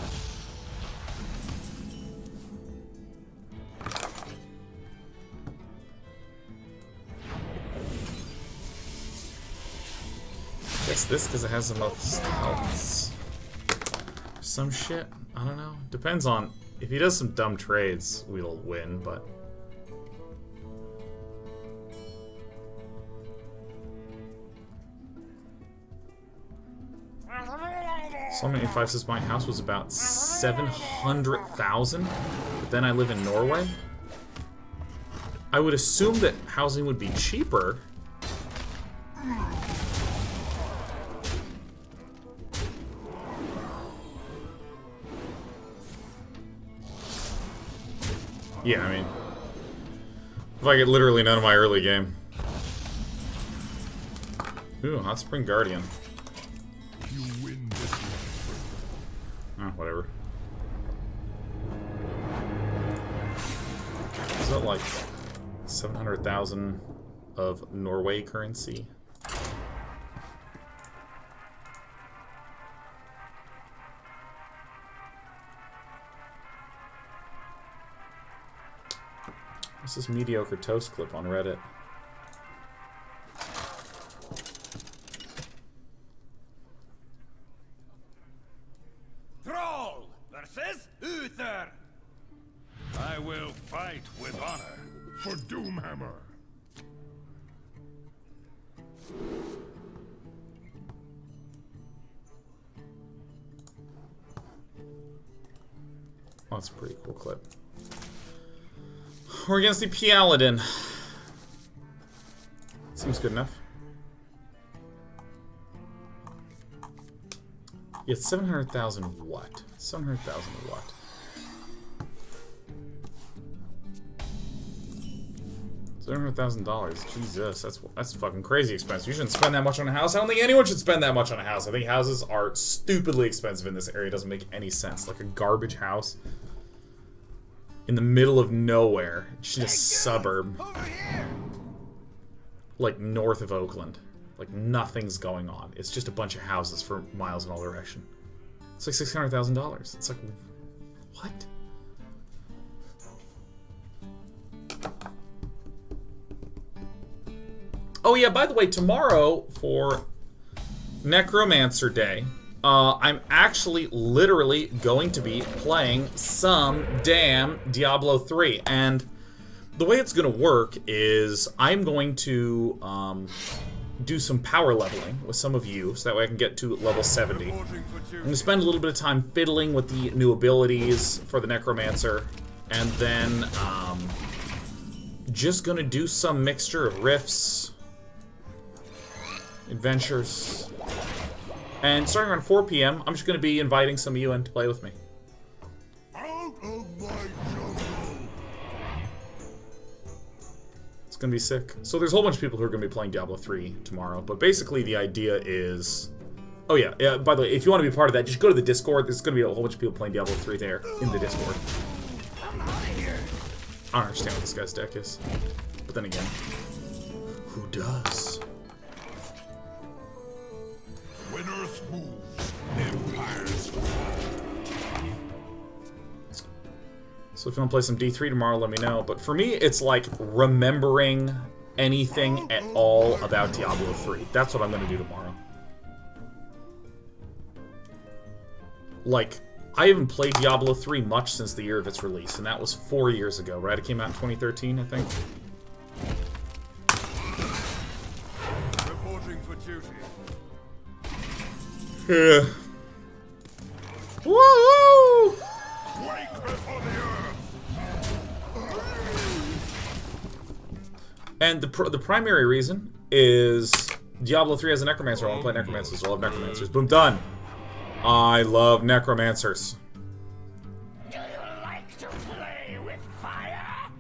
Guess this because it has the most health. Some shit. I don't know. Depends on if he does some dumb trades, we'll win. But Someone 85 says my house was about 700,000, but then I live in Norway. I would assume that housing would be cheaper. Yeah, I mean, if I get literally none of my early game. Ooh, Hot Spring Guardian. You win this one. Oh, whatever. Is that like 700,000 of Norway currency? What's this mediocre toast clip on Reddit? Thrall versus Uther. I will fight with honor for Doomhammer. Oh, that's a pretty cool clip. We're against the Paladin. Seems good enough. Yeah, 700,000 what? 700,000 what? $700,000. Jesus, that's fucking crazy expensive. You shouldn't spend that much on a house. I don't think anyone should spend that much on a house. I think houses are stupidly expensive in this area. It doesn't make any sense. Like a garbage house in the middle of nowhere. It's just a suburb. Like north of Oakland. Like nothing's going on. It's just a bunch of houses for miles in all direction. It's like $600,000. It's like, what? Oh yeah, by the way, tomorrow for Necromancer Day, I'm actually literally going to be playing some damn Diablo 3. And the way it's going to work is I'm going to do some power leveling with some of you, so that way I can get to level 70. I'm going to spend a little bit of time fiddling with the new abilities for the Necromancer, and then just going to do some mixture of rifts, adventures, and starting around 4 p.m., I'm just going to be inviting some of you in to play with me. Out of my jungle. It's gonna be sick. So there's a whole bunch of people who are gonna be playing Diablo 3 tomorrow, but basically the idea is... Oh yeah, by the way, if you want to be part of that, just go to the Discord. There's gonna be a whole bunch of people playing Diablo 3 there, in the Discord. I don't understand what this guy's deck is. But then again, who does? When Earth moves, empires fall. So if you want to play some D3 tomorrow, let me know. But for me, it's like remembering anything at all about Diablo 3. That's what I'm going to do tomorrow. Like, I haven't played Diablo 3 much since the year of its release, and that was 4 years ago, right? It came out in 2013, I think. Reporting for duty. Yeah. Woo! Wake before the earth. And the primary reason is Diablo 3 has a Necromancer. I want to play Necromancers. I love Necromancers. Boom, done. I love Necromancers. Do you like to play with fire?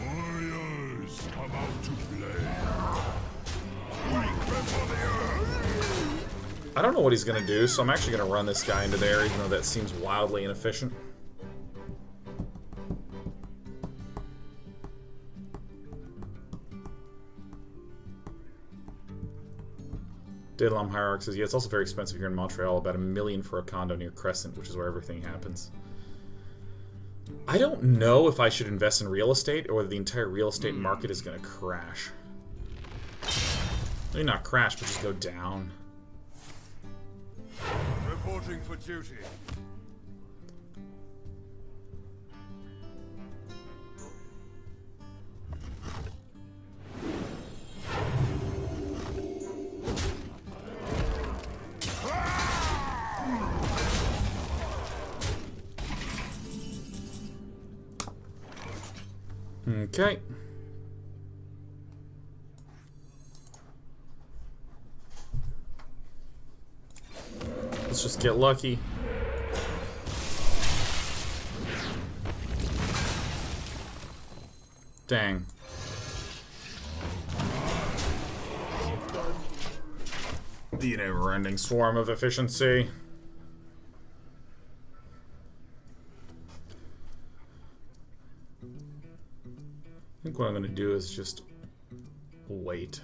Warriors, come out to play. Wake before the earth. I don't know what he's going to do, so I'm actually going to run this guy into there, even though that seems wildly inefficient. Daedalum Hierarch says, yeah, it's also very expensive here in Montreal, about $1 million for a condo near Crescent, which is where everything happens. I don't know if I should invest in real estate, or whether the entire real estate market is going to crash. Maybe not crash, but just go down. Reporting for duty. Okay. Let's just get lucky. Dang. The never-ending swarm of efficiency. I think what I'm going to do is just wait.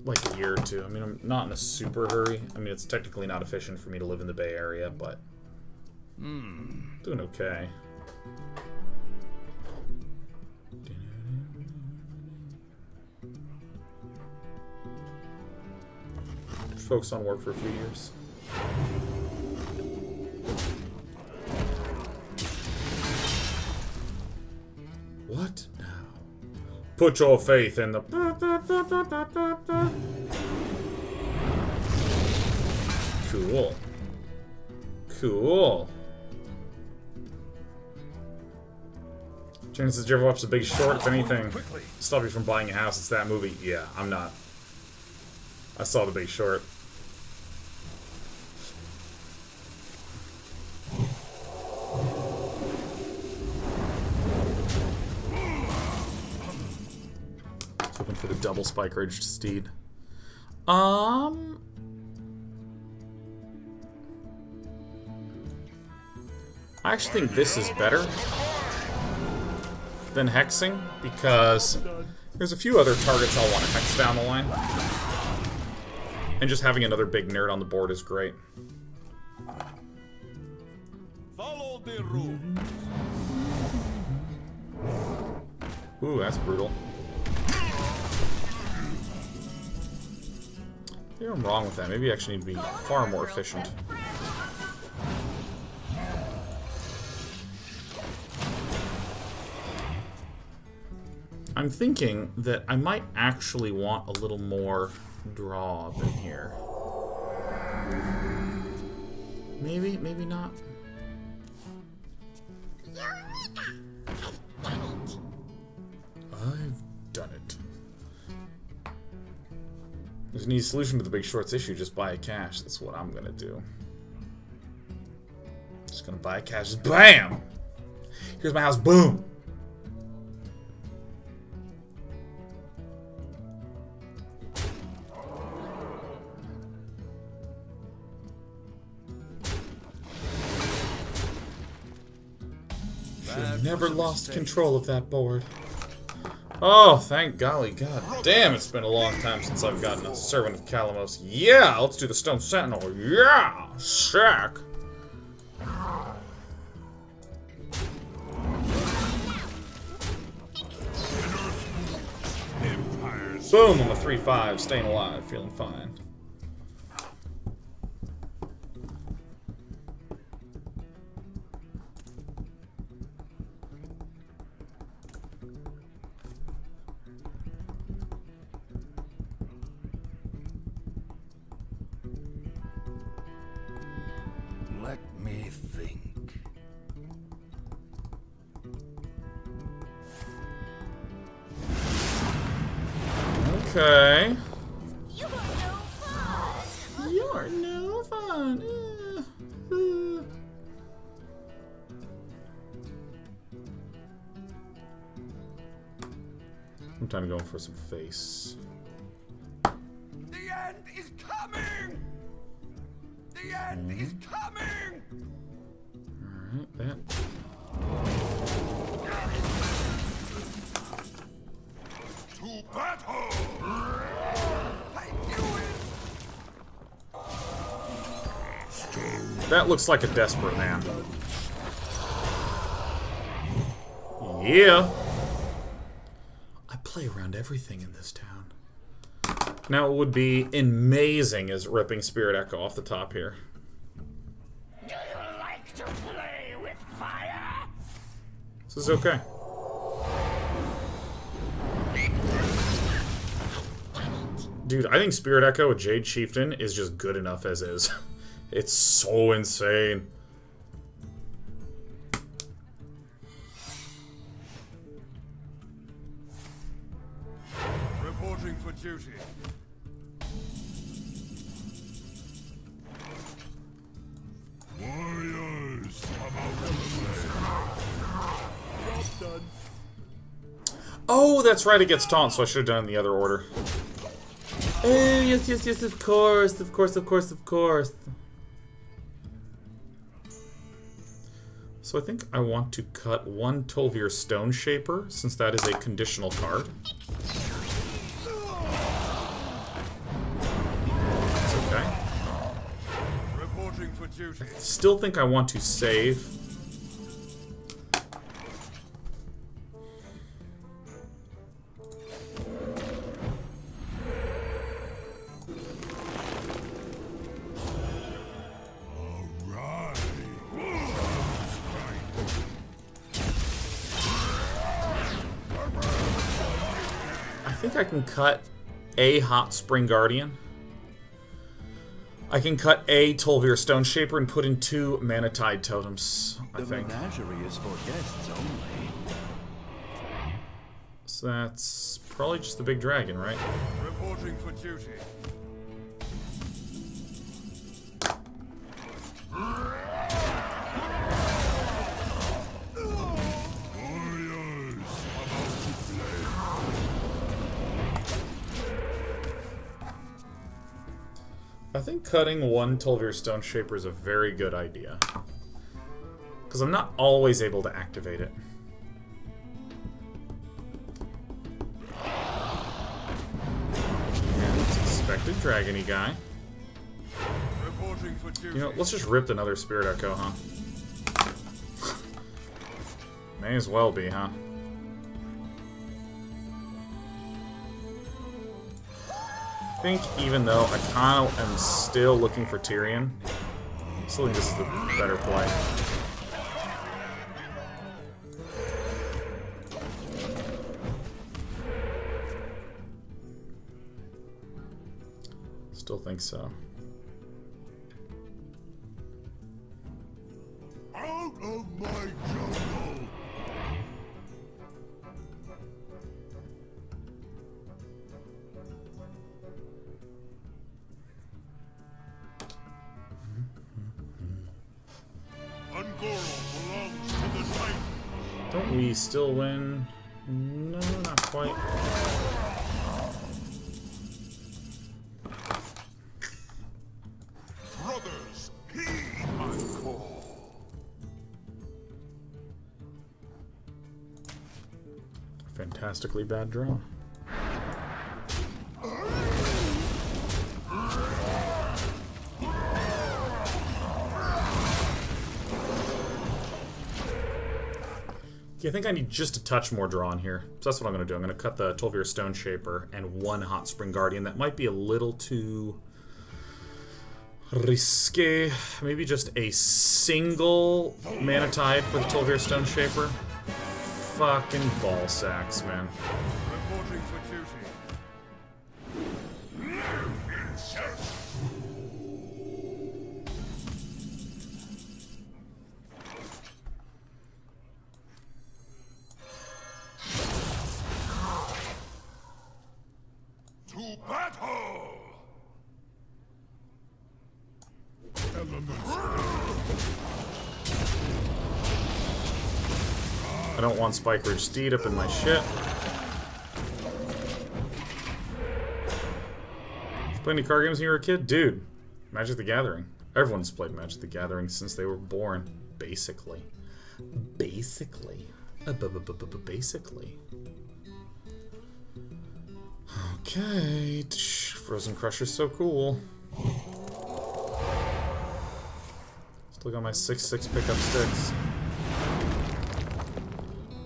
Like a year or two. I mean, I'm not in a super hurry. I mean, it's technically not efficient for me to live in the Bay Area, but... doing okay. Focus on work for a few years. What now? Put your faith in the... Cool. Cool. James, did you ever watch The Big Short? If anything, stop you from buying a house, it's that movie. Yeah, I'm not. I saw The Big Short. Hoping for the double spike-ridged steed. I actually think this is better than hexing, because there's a few other targets I'll want to hex down the line. And just having another big nerd on the board is great. Follow the rules. Ooh, that's brutal. Maybe I'm wrong with that. Maybe I actually need to be far more efficient. I'm thinking that I might actually want a little more draw up in here. Maybe, maybe not. I've done it. There's an easy solution to the Big Short's issue. Just buy a cash. That's what I'm gonna do. Just gonna buy a cash. Just BAM! Here's my house. Boom! Should've never lost control of that board. Oh, thank golly, god damn, it's been a long time since I've gotten a Servant of Calamos. Yeah, let's do the Stone Sentinel. Yeah, sick. Boom, I'm a 3-5, staying alive, feeling fine. Let me think. Okay. You are no fun. You're no fun. I'm time to go for some face. The end is coming! The end is coming! Alright, that. To battle! I knew it! That looks like a desperate man. Yeah. I play around everything in this town. Now it would be amazing as ripping Spirit Echo off the top here. Do you like to play with fire? This is okay. Dude, I think Spirit Echo with Jade Chieftain is just good enough as is. It's so insane. Reporting for duty. Warriors, come out of the way. Oh, that's right, it gets taunt, so I should have done it in the other order. Oh, yes, yes, yes, of course, of course, of course, of course. So I think I want to cut one Tolvir Stone Shaper, since that is a conditional card. That's okay. Reporting for duty. Still think I want to save. I think I can cut a Hot Spring Guardian. I can cut a Tolvir Stone Shaper and put in 2 Mana Tide Totems, I think. The menagerie is for guests only. So that's probably just the big dragon, right? Reporting for duty. Warriors, about to play. I think cutting one Tolvir Stone Shaper is a very good idea. Because I'm not always able to activate it. And it's expected dragon-y guy. Reporting for duty. You know, let's just rip another Spirit Echo, huh? May as well be, huh? I think even though I kind of am still looking for Tyrion, I still think this is the better play. Still think so. Out of my jungle! Don't we still win? No, not quite. Brothers, heed my call. Fantastically bad draw. I think I need just a touch more draw in here. So that's what I'm going to do. I'm going to cut the 12-year Stone Shaper and one Hot Spring Guardian. That might be a little too risque. Maybe just a single Mana Tide for the 12-year Stone Shaper. Fucking ball sacks, man. Reporting for duty. To battle! Elements. I don't want Spike Ridge Steed up in my shit. Did you play any card games when you were a kid? Dude, Magic the Gathering. Everyone's played Magic the Gathering since they were born, basically. Basically. Basically. Okay. Frozen Crusher's so cool. Still got my 6/6 pickup sticks.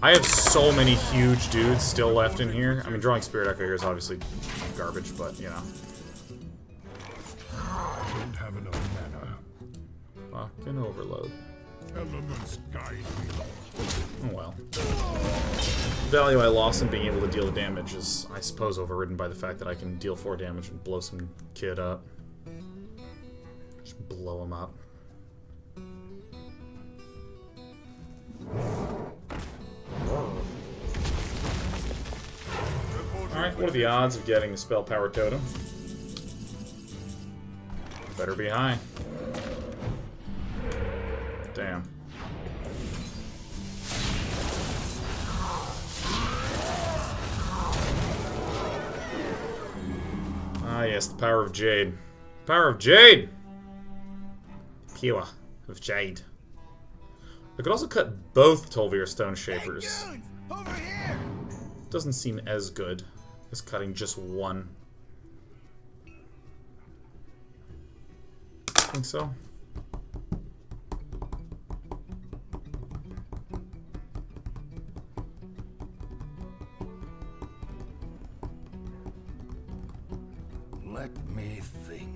I have so many huge dudes still left in here. I mean, drawing Spirit Echo here is obviously garbage, but, you know. Don't have enough mana. Fucking overload. Elements guide me. Oh well. The value I lost in being able to deal the damage is, I suppose, overridden by the fact that I can deal 4 damage and blow some kid up. Just blow him up. Alright, what are the odds of getting the Spell Power Totem? Better be high. Damn. Ah, yes, the power of Jade. Power of Jade! Pure of Jade. I could also cut both 12-year Stone Shapers. Over here! Doesn't seem as good as cutting just one. Think so? Let me think.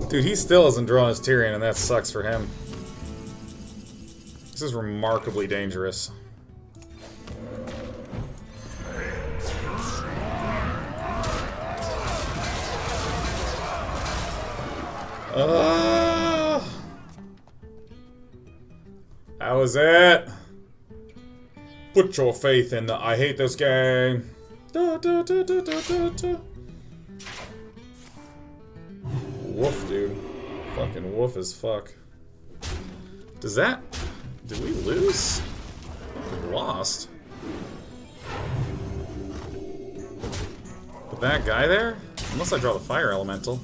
Dude, he still hasn't drawn his Tyrion, and that sucks for him. This is remarkably dangerous. That was it. Put your faith in the I hate this game. Da, da, da, da, da, da, da. Woof, dude. Fucking woof as fuck. Does that... Did we lose? We lost. With that guy there? Unless I draw the fire elemental.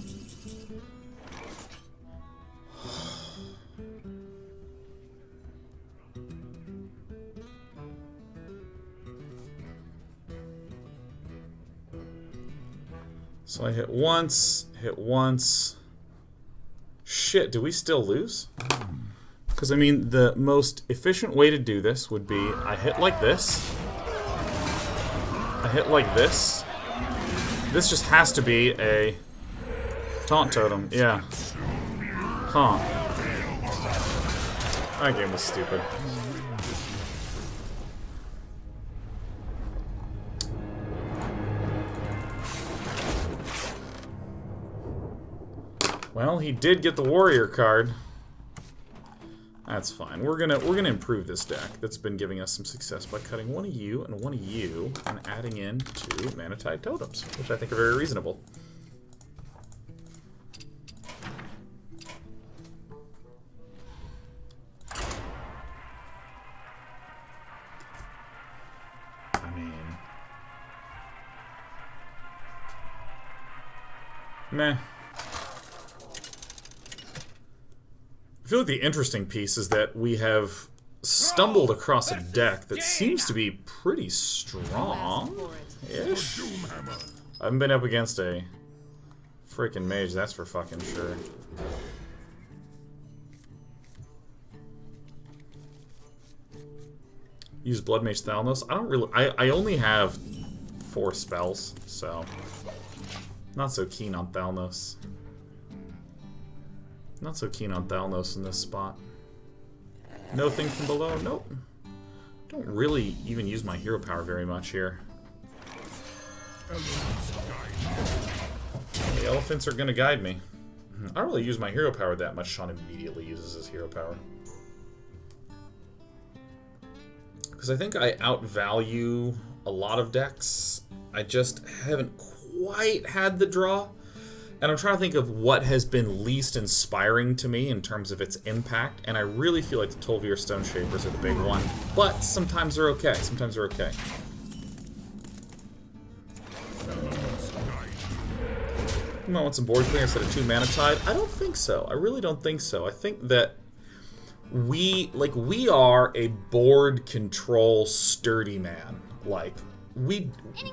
So I hit once, hit once. Shit, do we still lose? Because, I mean, the most efficient way to do this would be I hit like this. I hit like this. This just has to be a taunt totem. Yeah. Huh. That game was stupid. Well, he did get the warrior card. That's fine. We're gonna improve this deck that's been giving us some success by cutting one of you and one of you and adding in 2 Manatide Totems, which I think are very reasonable. I mean, meh. I feel like the interesting piece is that we have stumbled across a deck that seems to be pretty strong-ish. I haven't been up against a freaking mage, that's for fucking sure. Use Blood Mage Thalnos. I don't really... I only have 4 spells, so... Not so keen on Thalnos. Not so keen on Thalnos in this spot. No thing from below? Nope. Don't really even use my hero power very much here. The elephants are gonna guide me. I don't really use my hero power that much. Sean immediately uses his hero power. Because I think I outvalue a lot of decks. I just haven't quite had the draw. And I'm trying to think of what has been least inspiring to me in terms of its impact. And I really feel like the Tol'vir Stone Shapers are the big one. But sometimes they're okay. Sometimes they're okay. I want some board clear instead of 2 Manatide. I don't think so. I really don't think so. I think that we are a board control sturdy man. Like,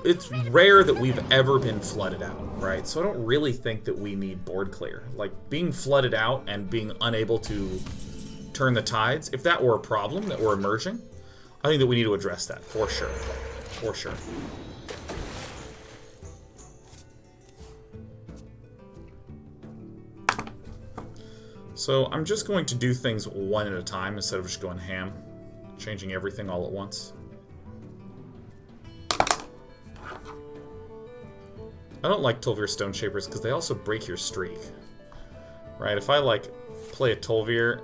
it's rare that we've ever been flooded out, right? So I don't really think that we need board clear. Like, being flooded out and being unable to turn the tides, if that were a problem that we're emerging, I think that we need to address that, for sure. For sure. So I'm just going to do things one at a time instead of just going ham, changing everything all at once. I don't like Tol'vir Stone Shapers because they also break your streak. Right, if I, like, play a Tol'vir,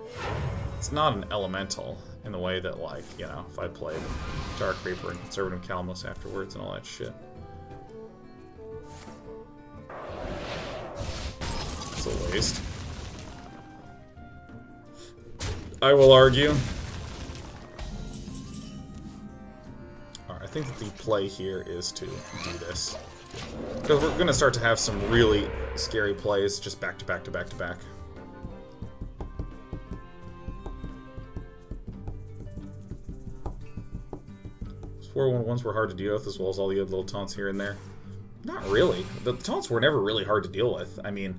it's not an elemental in the way that, like, you know, if I played Dark Reaper and Conservative Calamos afterwards and all that shit. It's a waste. I will argue. Alright, I think that the play here is to do this. Because we're going to start to have some really scary plays just back to back to back to back. Those 4/1/1s were hard to deal with, as well as all the other little taunts here and there. Not really. The taunts were never really hard to deal with. I mean,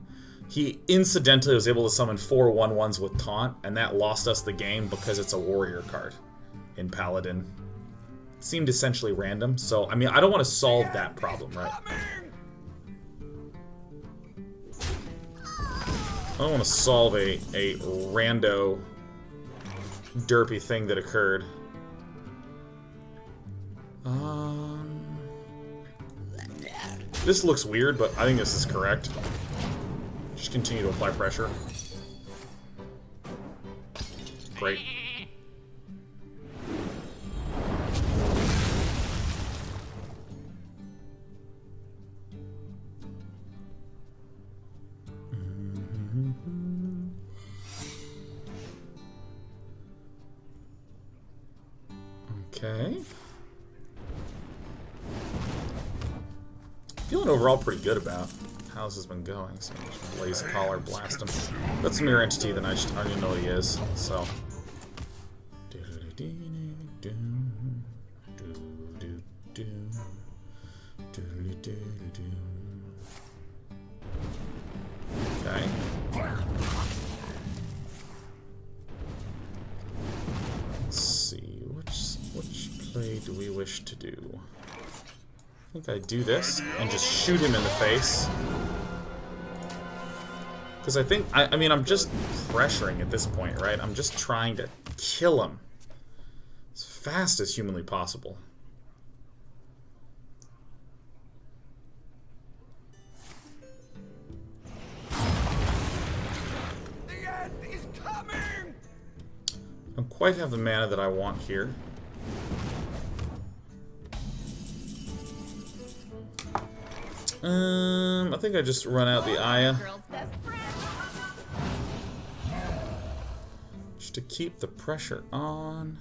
he incidentally was able to summon 4/1/1s with taunt, and that lost us the game because it's a warrior card in Paladin. It seemed essentially random, so, I mean, I don't want to solve that problem, right? I don't want to solve a rando derpy thing that occurred. This looks weird, but I think this is correct. Just continue to apply pressure. Great. Okay. Feeling overall pretty good about how this has been going. So I'm just blaze the collar, blast him. That's a mirror entity that I don't even know what he is, so. Okay. Let's see, which play do we wish to do? I think I do this and just shoot him in the face. Because I think, I mean, I'm just pressuring at this point, right? I'm just trying to kill him as fast as humanly possible. don't quite have the mana that I want here. I think I just run out the Aya. Girl's best friend. Just to keep the pressure on.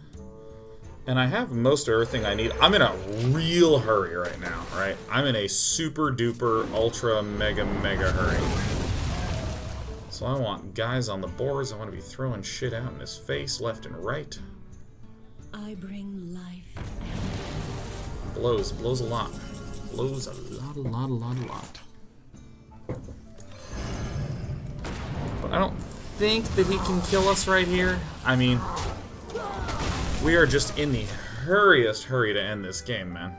And I have most of everything I need. I'm in a real hurry right now, right? I'm in a super duper ultra mega hurry. So I want guys on the boards. I want to be throwing shit out in his face left and right. I bring life. Blows a lot. Blows a lot. But I don't think that he can kill us right here. I mean, we are just in the hurriest hurry to end this game, man.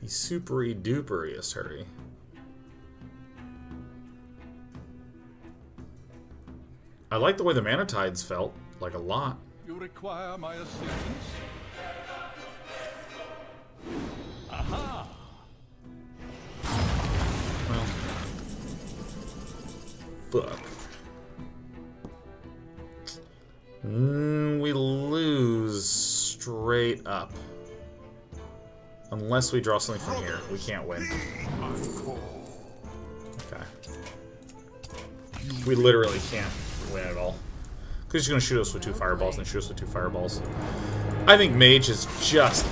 The supery duperiest hurry. I like the way the mana tides felt, like a lot. You require my assistance? Aha! Well, fuck. We lose straight up. Unless we draw something from here. We can't win. Okay. We literally can't win at all. Because he's going to shoot us with 2 fireballs and then shoot us with 2 fireballs. I think Mage is just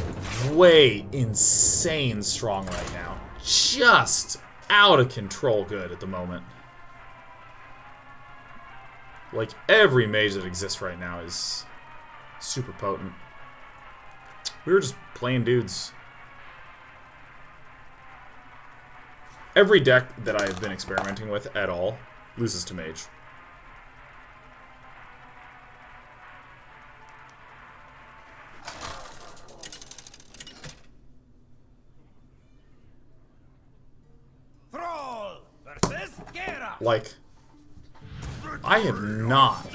way insane strong right now. Just out of control good at the moment. Like, every mage that exists right now is super potent. We were just playing dudes. Every deck that I've been experimenting with at all loses to mage. Thrall versus Gera. Like, I have not.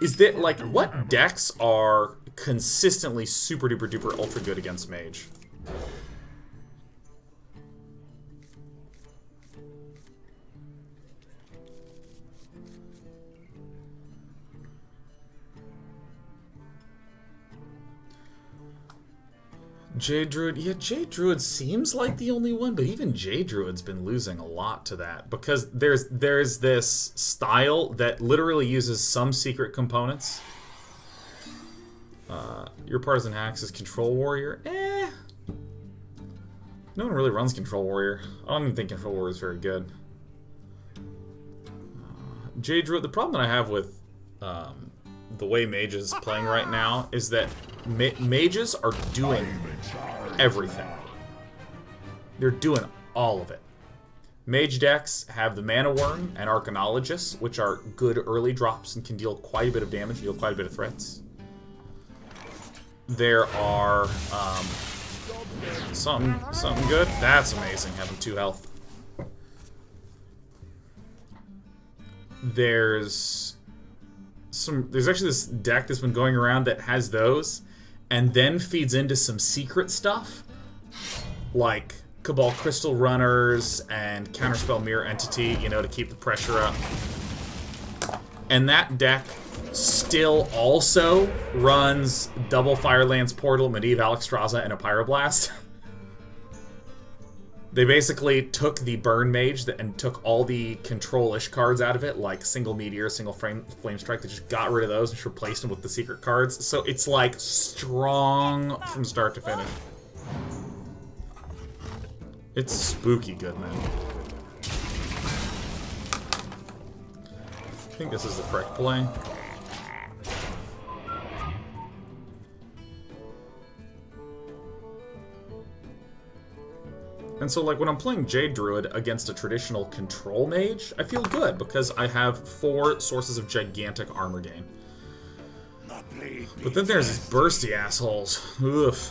Is that, like, what decks are consistently super duper duper ultra good against mage? Jade Druid, yeah, Jade Druid seems like the only one, but even Jade Druid's been losing a lot to that because there's this style that literally uses some secret components. Your partisan hacks is Control Warrior. No one really runs Control Warrior. I don't even think Control Warrior is very good. Jade Druid, the problem that I have with the way Mage is playing right now is that mages are doing everything. They're doing all of it. Mage decks have the Mana Worm and Arcanologist, which are good early drops and can deal quite a bit of damage, deal quite a bit of threats. There are something good. That's amazing, having 2 health. There's actually this deck that's been going around that has those and then feeds into some secret stuff like Cabal Crystal Runners and Counterspell Mirror Entity, you know, to keep the pressure up. And that deck still also runs double Firelance Portal, Medieval Alexstrasza, and a Pyroblast. They basically took the Burn Mage and took all the control-ish cards out of it, like single Meteor, single Flame Strike. They just got rid of those and just replaced them with the secret cards. So it's like strong from start to finish. It's spooky good, man. I think this is the correct play. And so, like, when I'm playing Jade Druid against a traditional control mage, I feel good because I have 4 sources of gigantic armor gain. But then there's these bursty assholes. Oof.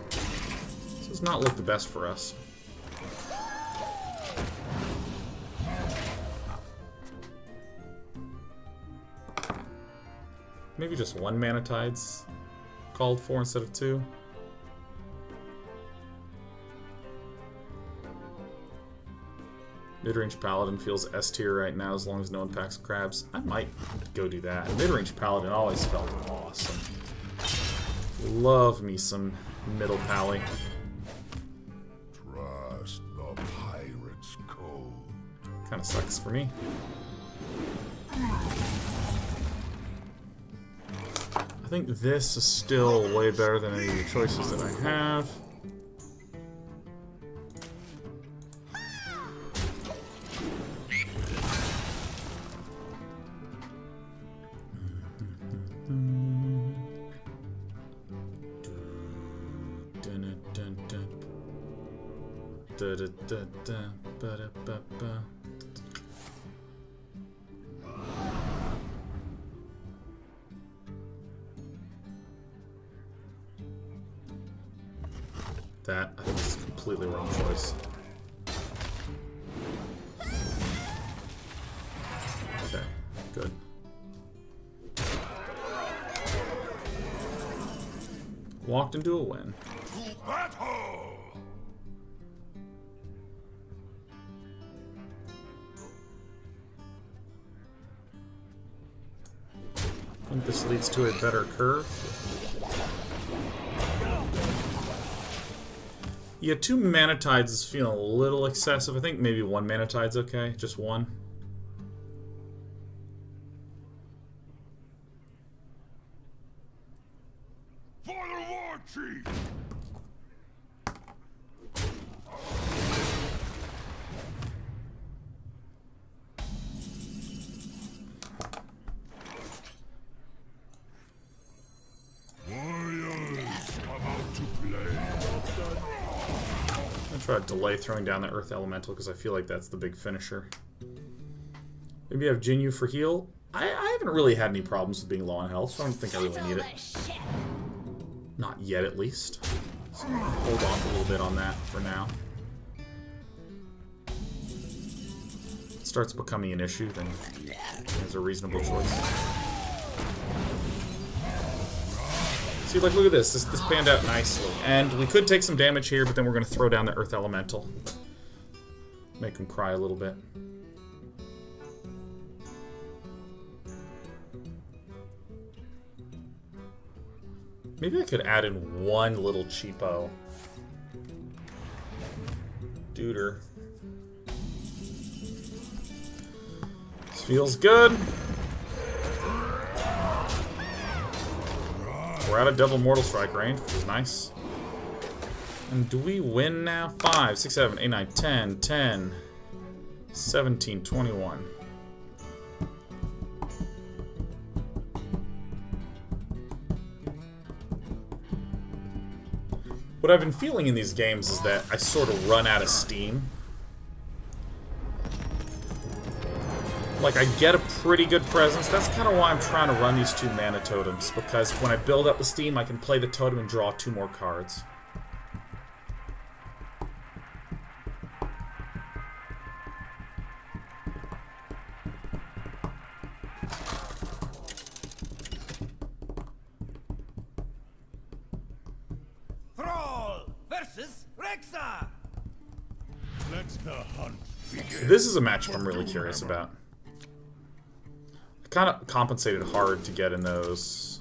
This does not look the best for us. Maybe just 1 Mana Tides called for instead of 2. Mid-range Paladin feels S tier right now as long as no one packs crabs. I might go do that. Mid-range Paladin always felt awesome. Love me some middle pally. Trust the pirate's code. Kinda sucks for me. I think this is still way better than any of the choices that I have. That, I think, is a completely wrong choice. Okay, good. Walked into a win. To battle! I think this leads to a better curve. Yeah, 2 mana tides is feeling a little excessive. I think maybe 1 mana tide's okay. Just 1. For the war chief! Warriors, come out to play. I'm gonna try to delay throwing down the Earth Elemental because I feel like that's the big finisher. Maybe I have Jinyu for heal. I haven't really had any problems with being low on health, so I don't think I really need it. Not yet, at least. So hold off a little bit on that for now. If it starts becoming an issue, then it's a reasonable choice. See, like, look at this. This panned out nicely. And we could take some damage here, but then we're going to throw down the Earth Elemental. Make him cry a little bit. Maybe I could add in one little cheapo duder. This feels good. We're out of double Mortal Strike range, which is nice. And do we win now? 5, 6, 7, 8, 9, 10, 10, 17, 21. What I've been feeling in these games is that I sort of run out of steam. Like, I get a pretty good presence. That's kind of why I'm trying to run these 2 mana totems, because when I build up the steam, I can play the totem and draw 2 more cards. Thrall versus Rexar! Let the hunt begin. This is a matchup I'm really curious about. I kind of compensated hard to get in those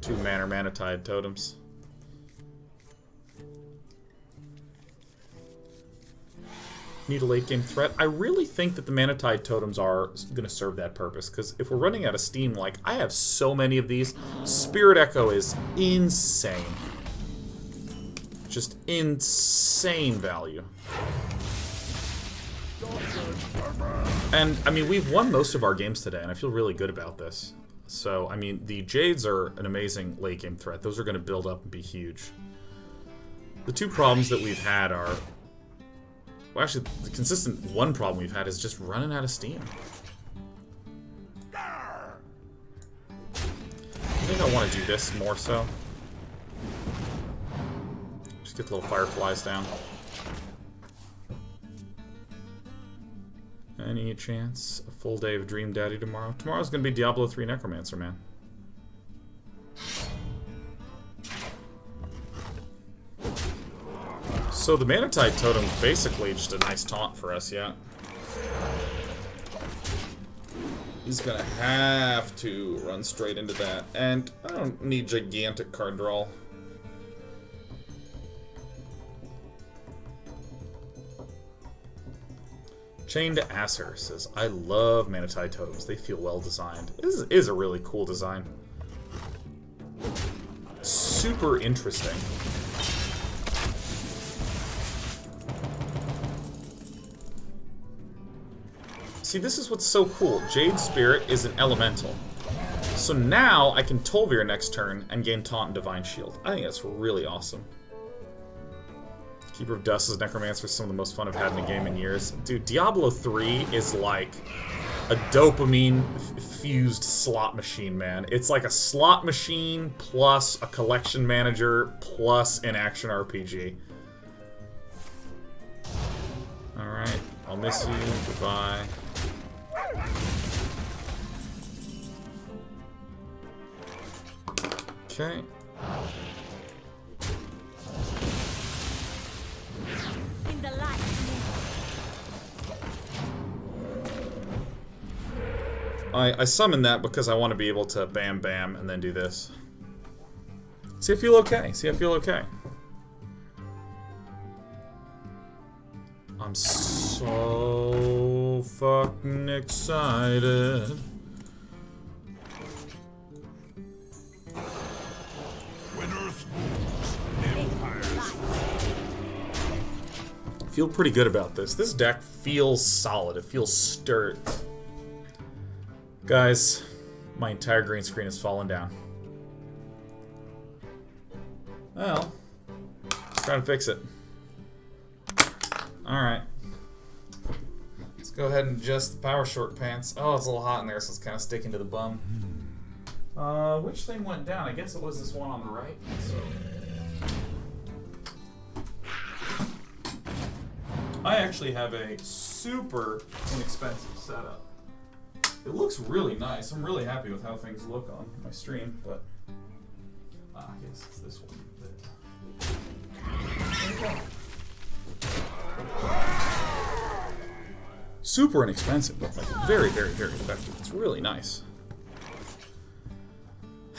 2 mana tide totems. Need a late game threat. I really think that the mana tide totems are going to serve that purpose, because if we're running out of steam, like, I have so many of these. Spirit Echo is insane. Just insane value. And, I mean, we've won most of our games today, and I feel really good about this. So, I mean, the Jades are an amazing late-game threat. Those are going to build up and be huge. The 2 problems that we've had are... Well, actually, the consistent one problem we've had is just running out of steam. I think I want to do this more so. Just get the little fireflies down. Any chance a full day of Dream Daddy tomorrow? Tomorrow's gonna be Diablo 3 Necromancer, man. So the Mana Tide Totem's basically just a nice taunt for us, yeah. He's gonna have to run straight into that. And I don't need gigantic card draw. Chained Asser says, I love Manatee totems. They feel well designed. This is a really cool design. Super interesting. See, this is what's so cool. Jade Spirit is an elemental. So now I can Tol'vir next turn and gain Taunt and Divine Shield. I think that's really awesome. Keeper of Dust as Necromancer is some of the most fun I've had in a game in years. Dude, Diablo 3 is like a dopamine-fused slot machine, man. It's like a slot machine plus a collection manager plus an action RPG. Alright, I'll miss you. Goodbye. Okay. In the light. I summon that because I want to be able to bam bam and then do this. See, I feel okay. See, I feel okay. I'm so fucking excited. I feel pretty good about this. This deck feels solid. It feels sturdy. Guys, my entire green screen has fallen down. Well, let's try to fix it. Alright. Let's go ahead and adjust the power short pants. Oh, it's a little hot in there, so it's kind of sticking to the bum. Which thing went down? I guess it was this one on the right. So I actually have a super inexpensive setup. It looks really nice. I'm really happy with how things look on my stream, but I guess it's this one. There you go. Super inexpensive, but like very, very, very effective. It's really nice.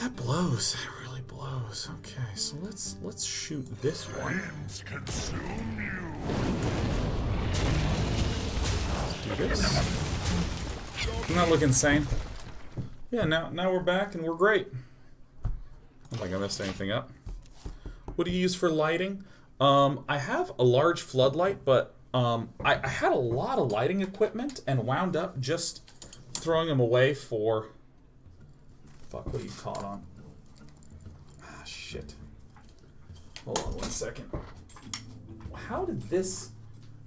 That blows. That really blows. Okay, so let's shoot this one. Let's do this. Doesn't that look insane? Yeah, now we're back and we're great. I don't think I messed anything up. What do you use for lighting? I have a large floodlight, but I had a lot of lighting equipment and wound up just throwing them away for... Fuck, what are you caught on? Ah, shit. Hold on 1 second. How did this...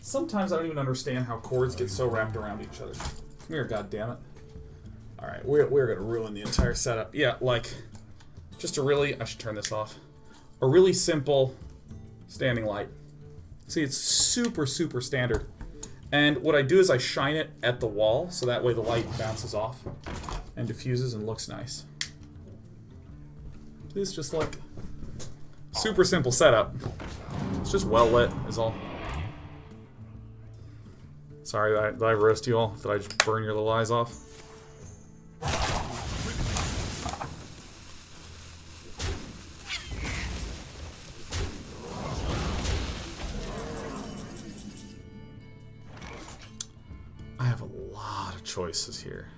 Sometimes I don't even understand how cords get so wrapped around each other. Come here, goddammit. Alright, we're gonna ruin the entire setup. Yeah, like, just a really... I should turn this off. A really simple standing light. See, it's super, super standard. And what I do is I shine it at the wall, so that way the light bounces off and diffuses and looks nice. It's just like super simple setup. It's just well lit is all. Sorry, did I roast you all? Did I just burn your little eyes off? I have a lot of choices here.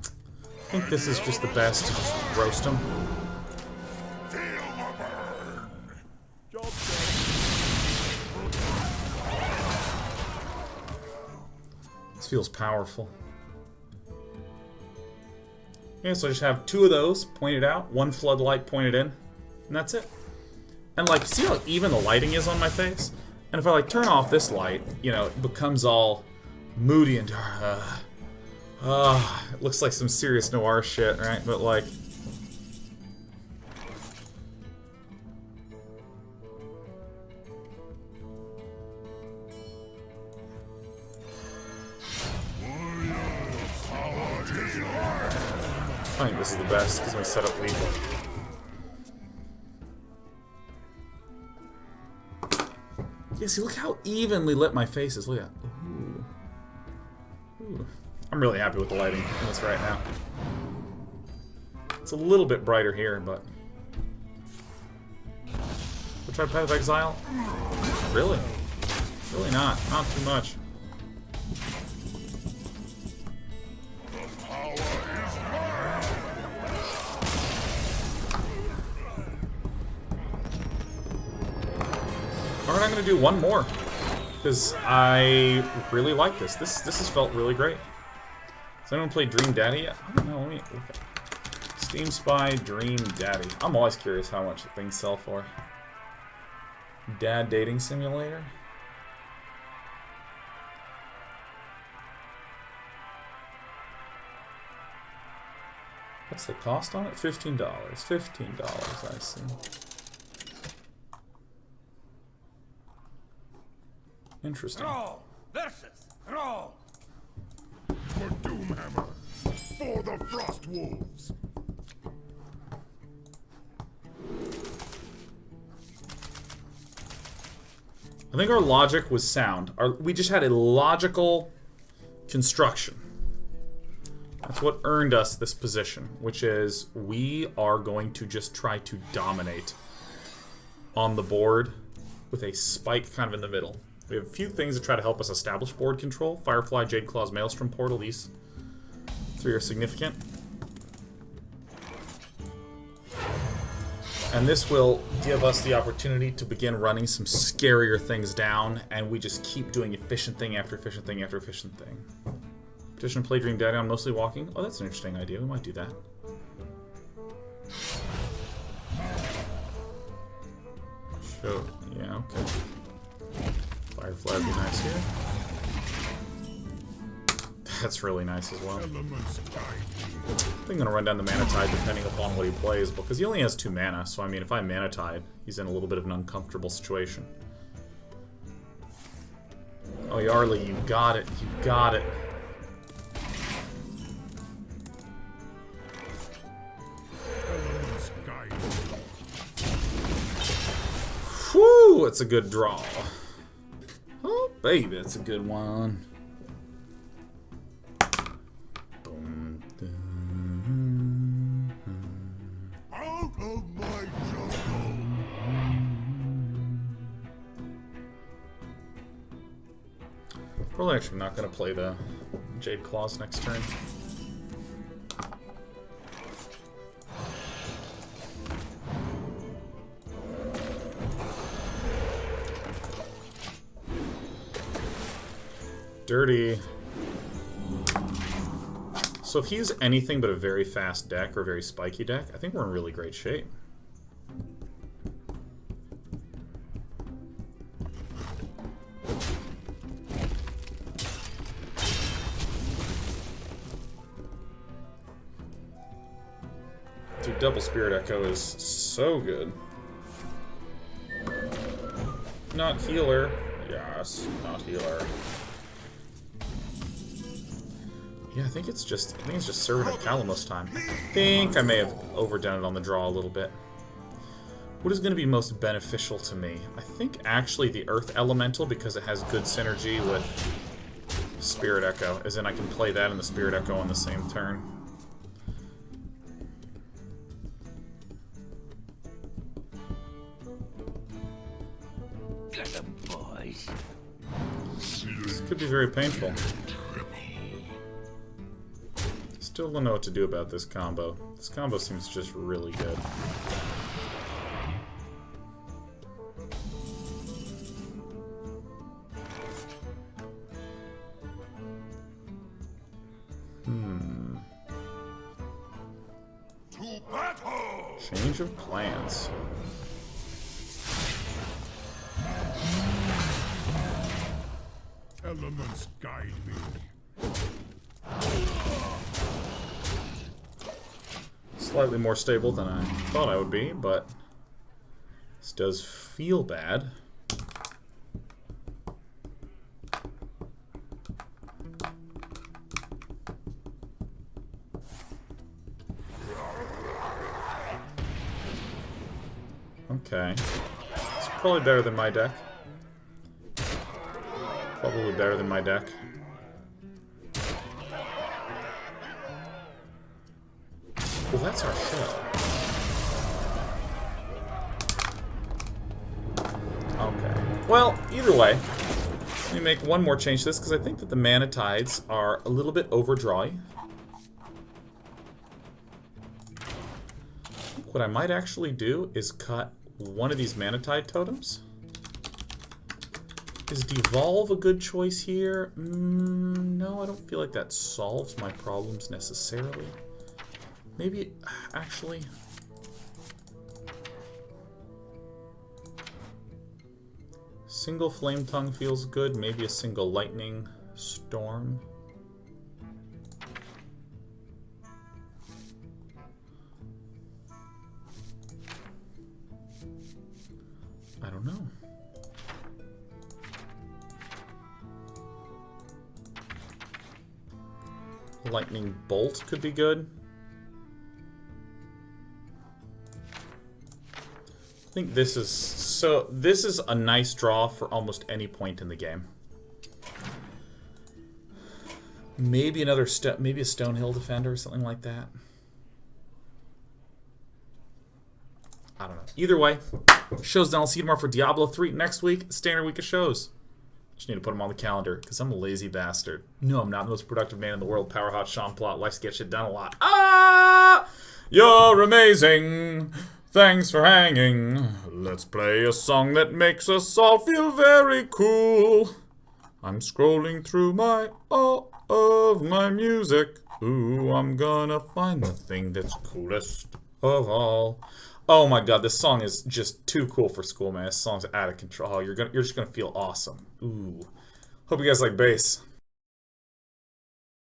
I think this is just the best to just roast them. This feels powerful. Yeah, so I just have 2 of those pointed out, 1 floodlight pointed in, and that's it. And like, see how even the lighting is on my face? And if I like turn off this light, you know, it becomes all moody and it looks like some serious noir shit, right? But like, I think this is the best because my setup lethal. Yeah, see, look how evenly lit my face is. Look at that. Ooh. Ooh. I'm really happy with the lighting in this right now. It's a little bit brighter here, but... We'll try Path of Exile? Really? Really not. Not too much. Alright, I'm gonna do one more. Because I really like this. This has felt really great. Has anyone played Dream Daddy yet? I don't know, let me look at Steam Spy Dream Daddy. I'm always curious how much things sell for. Dad Dating Simulator? What's the cost on it? $15. $15, I see. Interesting. Thrall versus Thrall. For Doomhammer. For the Frost Wolves. I think our logic was sound. We just had a logical construction. That's what earned us this position, which is we are going to just try to dominate on the board with a spike kind of in the middle. We have a few things to try to help us establish board control. Firefly, Jade Claw's Maelstrom Portal, these three are significant. And this will give us the opportunity to begin running some scarier things down, and we just keep doing efficient thing after efficient thing after efficient thing. Petition play Dream Daddy on mostly walking. Oh, that's an interesting idea. We might do that. Sure. Yeah, okay. Firefly would be nice here. That's really nice as well. I think I'm gonna run down the Mana Tide depending upon what he plays, because he only has 2 mana, so I mean if I Mana Tide, he's in a little bit of an uncomfortable situation. Oh, Yarly, you got it. You got it. Whew, it's a good draw. Oh, baby, it's a good one. Out of my jungle. Probably actually not going to play the Jade Claws next turn. Dirty. So if he's anything but a very fast deck or a very spiky deck, I think we're in really great shape. Dude, Double Spirit Echo is so good. Not healer. Yes, not healer. Yeah, I think it's just Servant of Kalimos time. I think I may have overdone it on the draw a little bit. What is going to be most beneficial to me? I think actually the Earth Elemental, because it has good synergy with Spirit Echo, as in I can play that and the Spirit Echo on the same turn. Get them, boys. This could be very painful. Still don't know what to do about this combo. This combo seems just really good. To battle! Change of plans. Elements guide me. Slightly more stable than I thought I would be, but this does feel bad. Okay. It's probably better than my deck. Probably better than my deck. Well, that's our show. Okay. Well, either way, let me make one more change to this, because I think that the Mana Tides are a little bit overdrawy. I think what I might actually do is cut one of these Mana Tide totems. Is Devolve a good choice here? No, I don't feel like that solves my problems necessarily. Maybe, actually... Single Flame Tongue feels good. Maybe a single Lightning Storm. I don't know. Lightning Bolt could be good. I think this is a nice draw for almost any point in the game. Maybe another maybe a Stonehill Defender or something like that. I don't know. Either way, show's done. I'll see you tomorrow for Diablo 3 next week. Standard week of shows. Just need to put them on the calendar, because I'm a lazy bastard. No, I'm not the most productive man in the world. Power hot, Sean Plot, likes to get shit done a lot. Ah! You're amazing. Thanks for hanging. Let's play a song that makes us all feel very cool. I'm scrolling through all of my music. Ooh, I'm gonna find the thing that's coolest of all. Oh my god, this song is just too cool for school, man. This song's out of control. You're just gonna feel awesome. Ooh. Hope you guys like bass.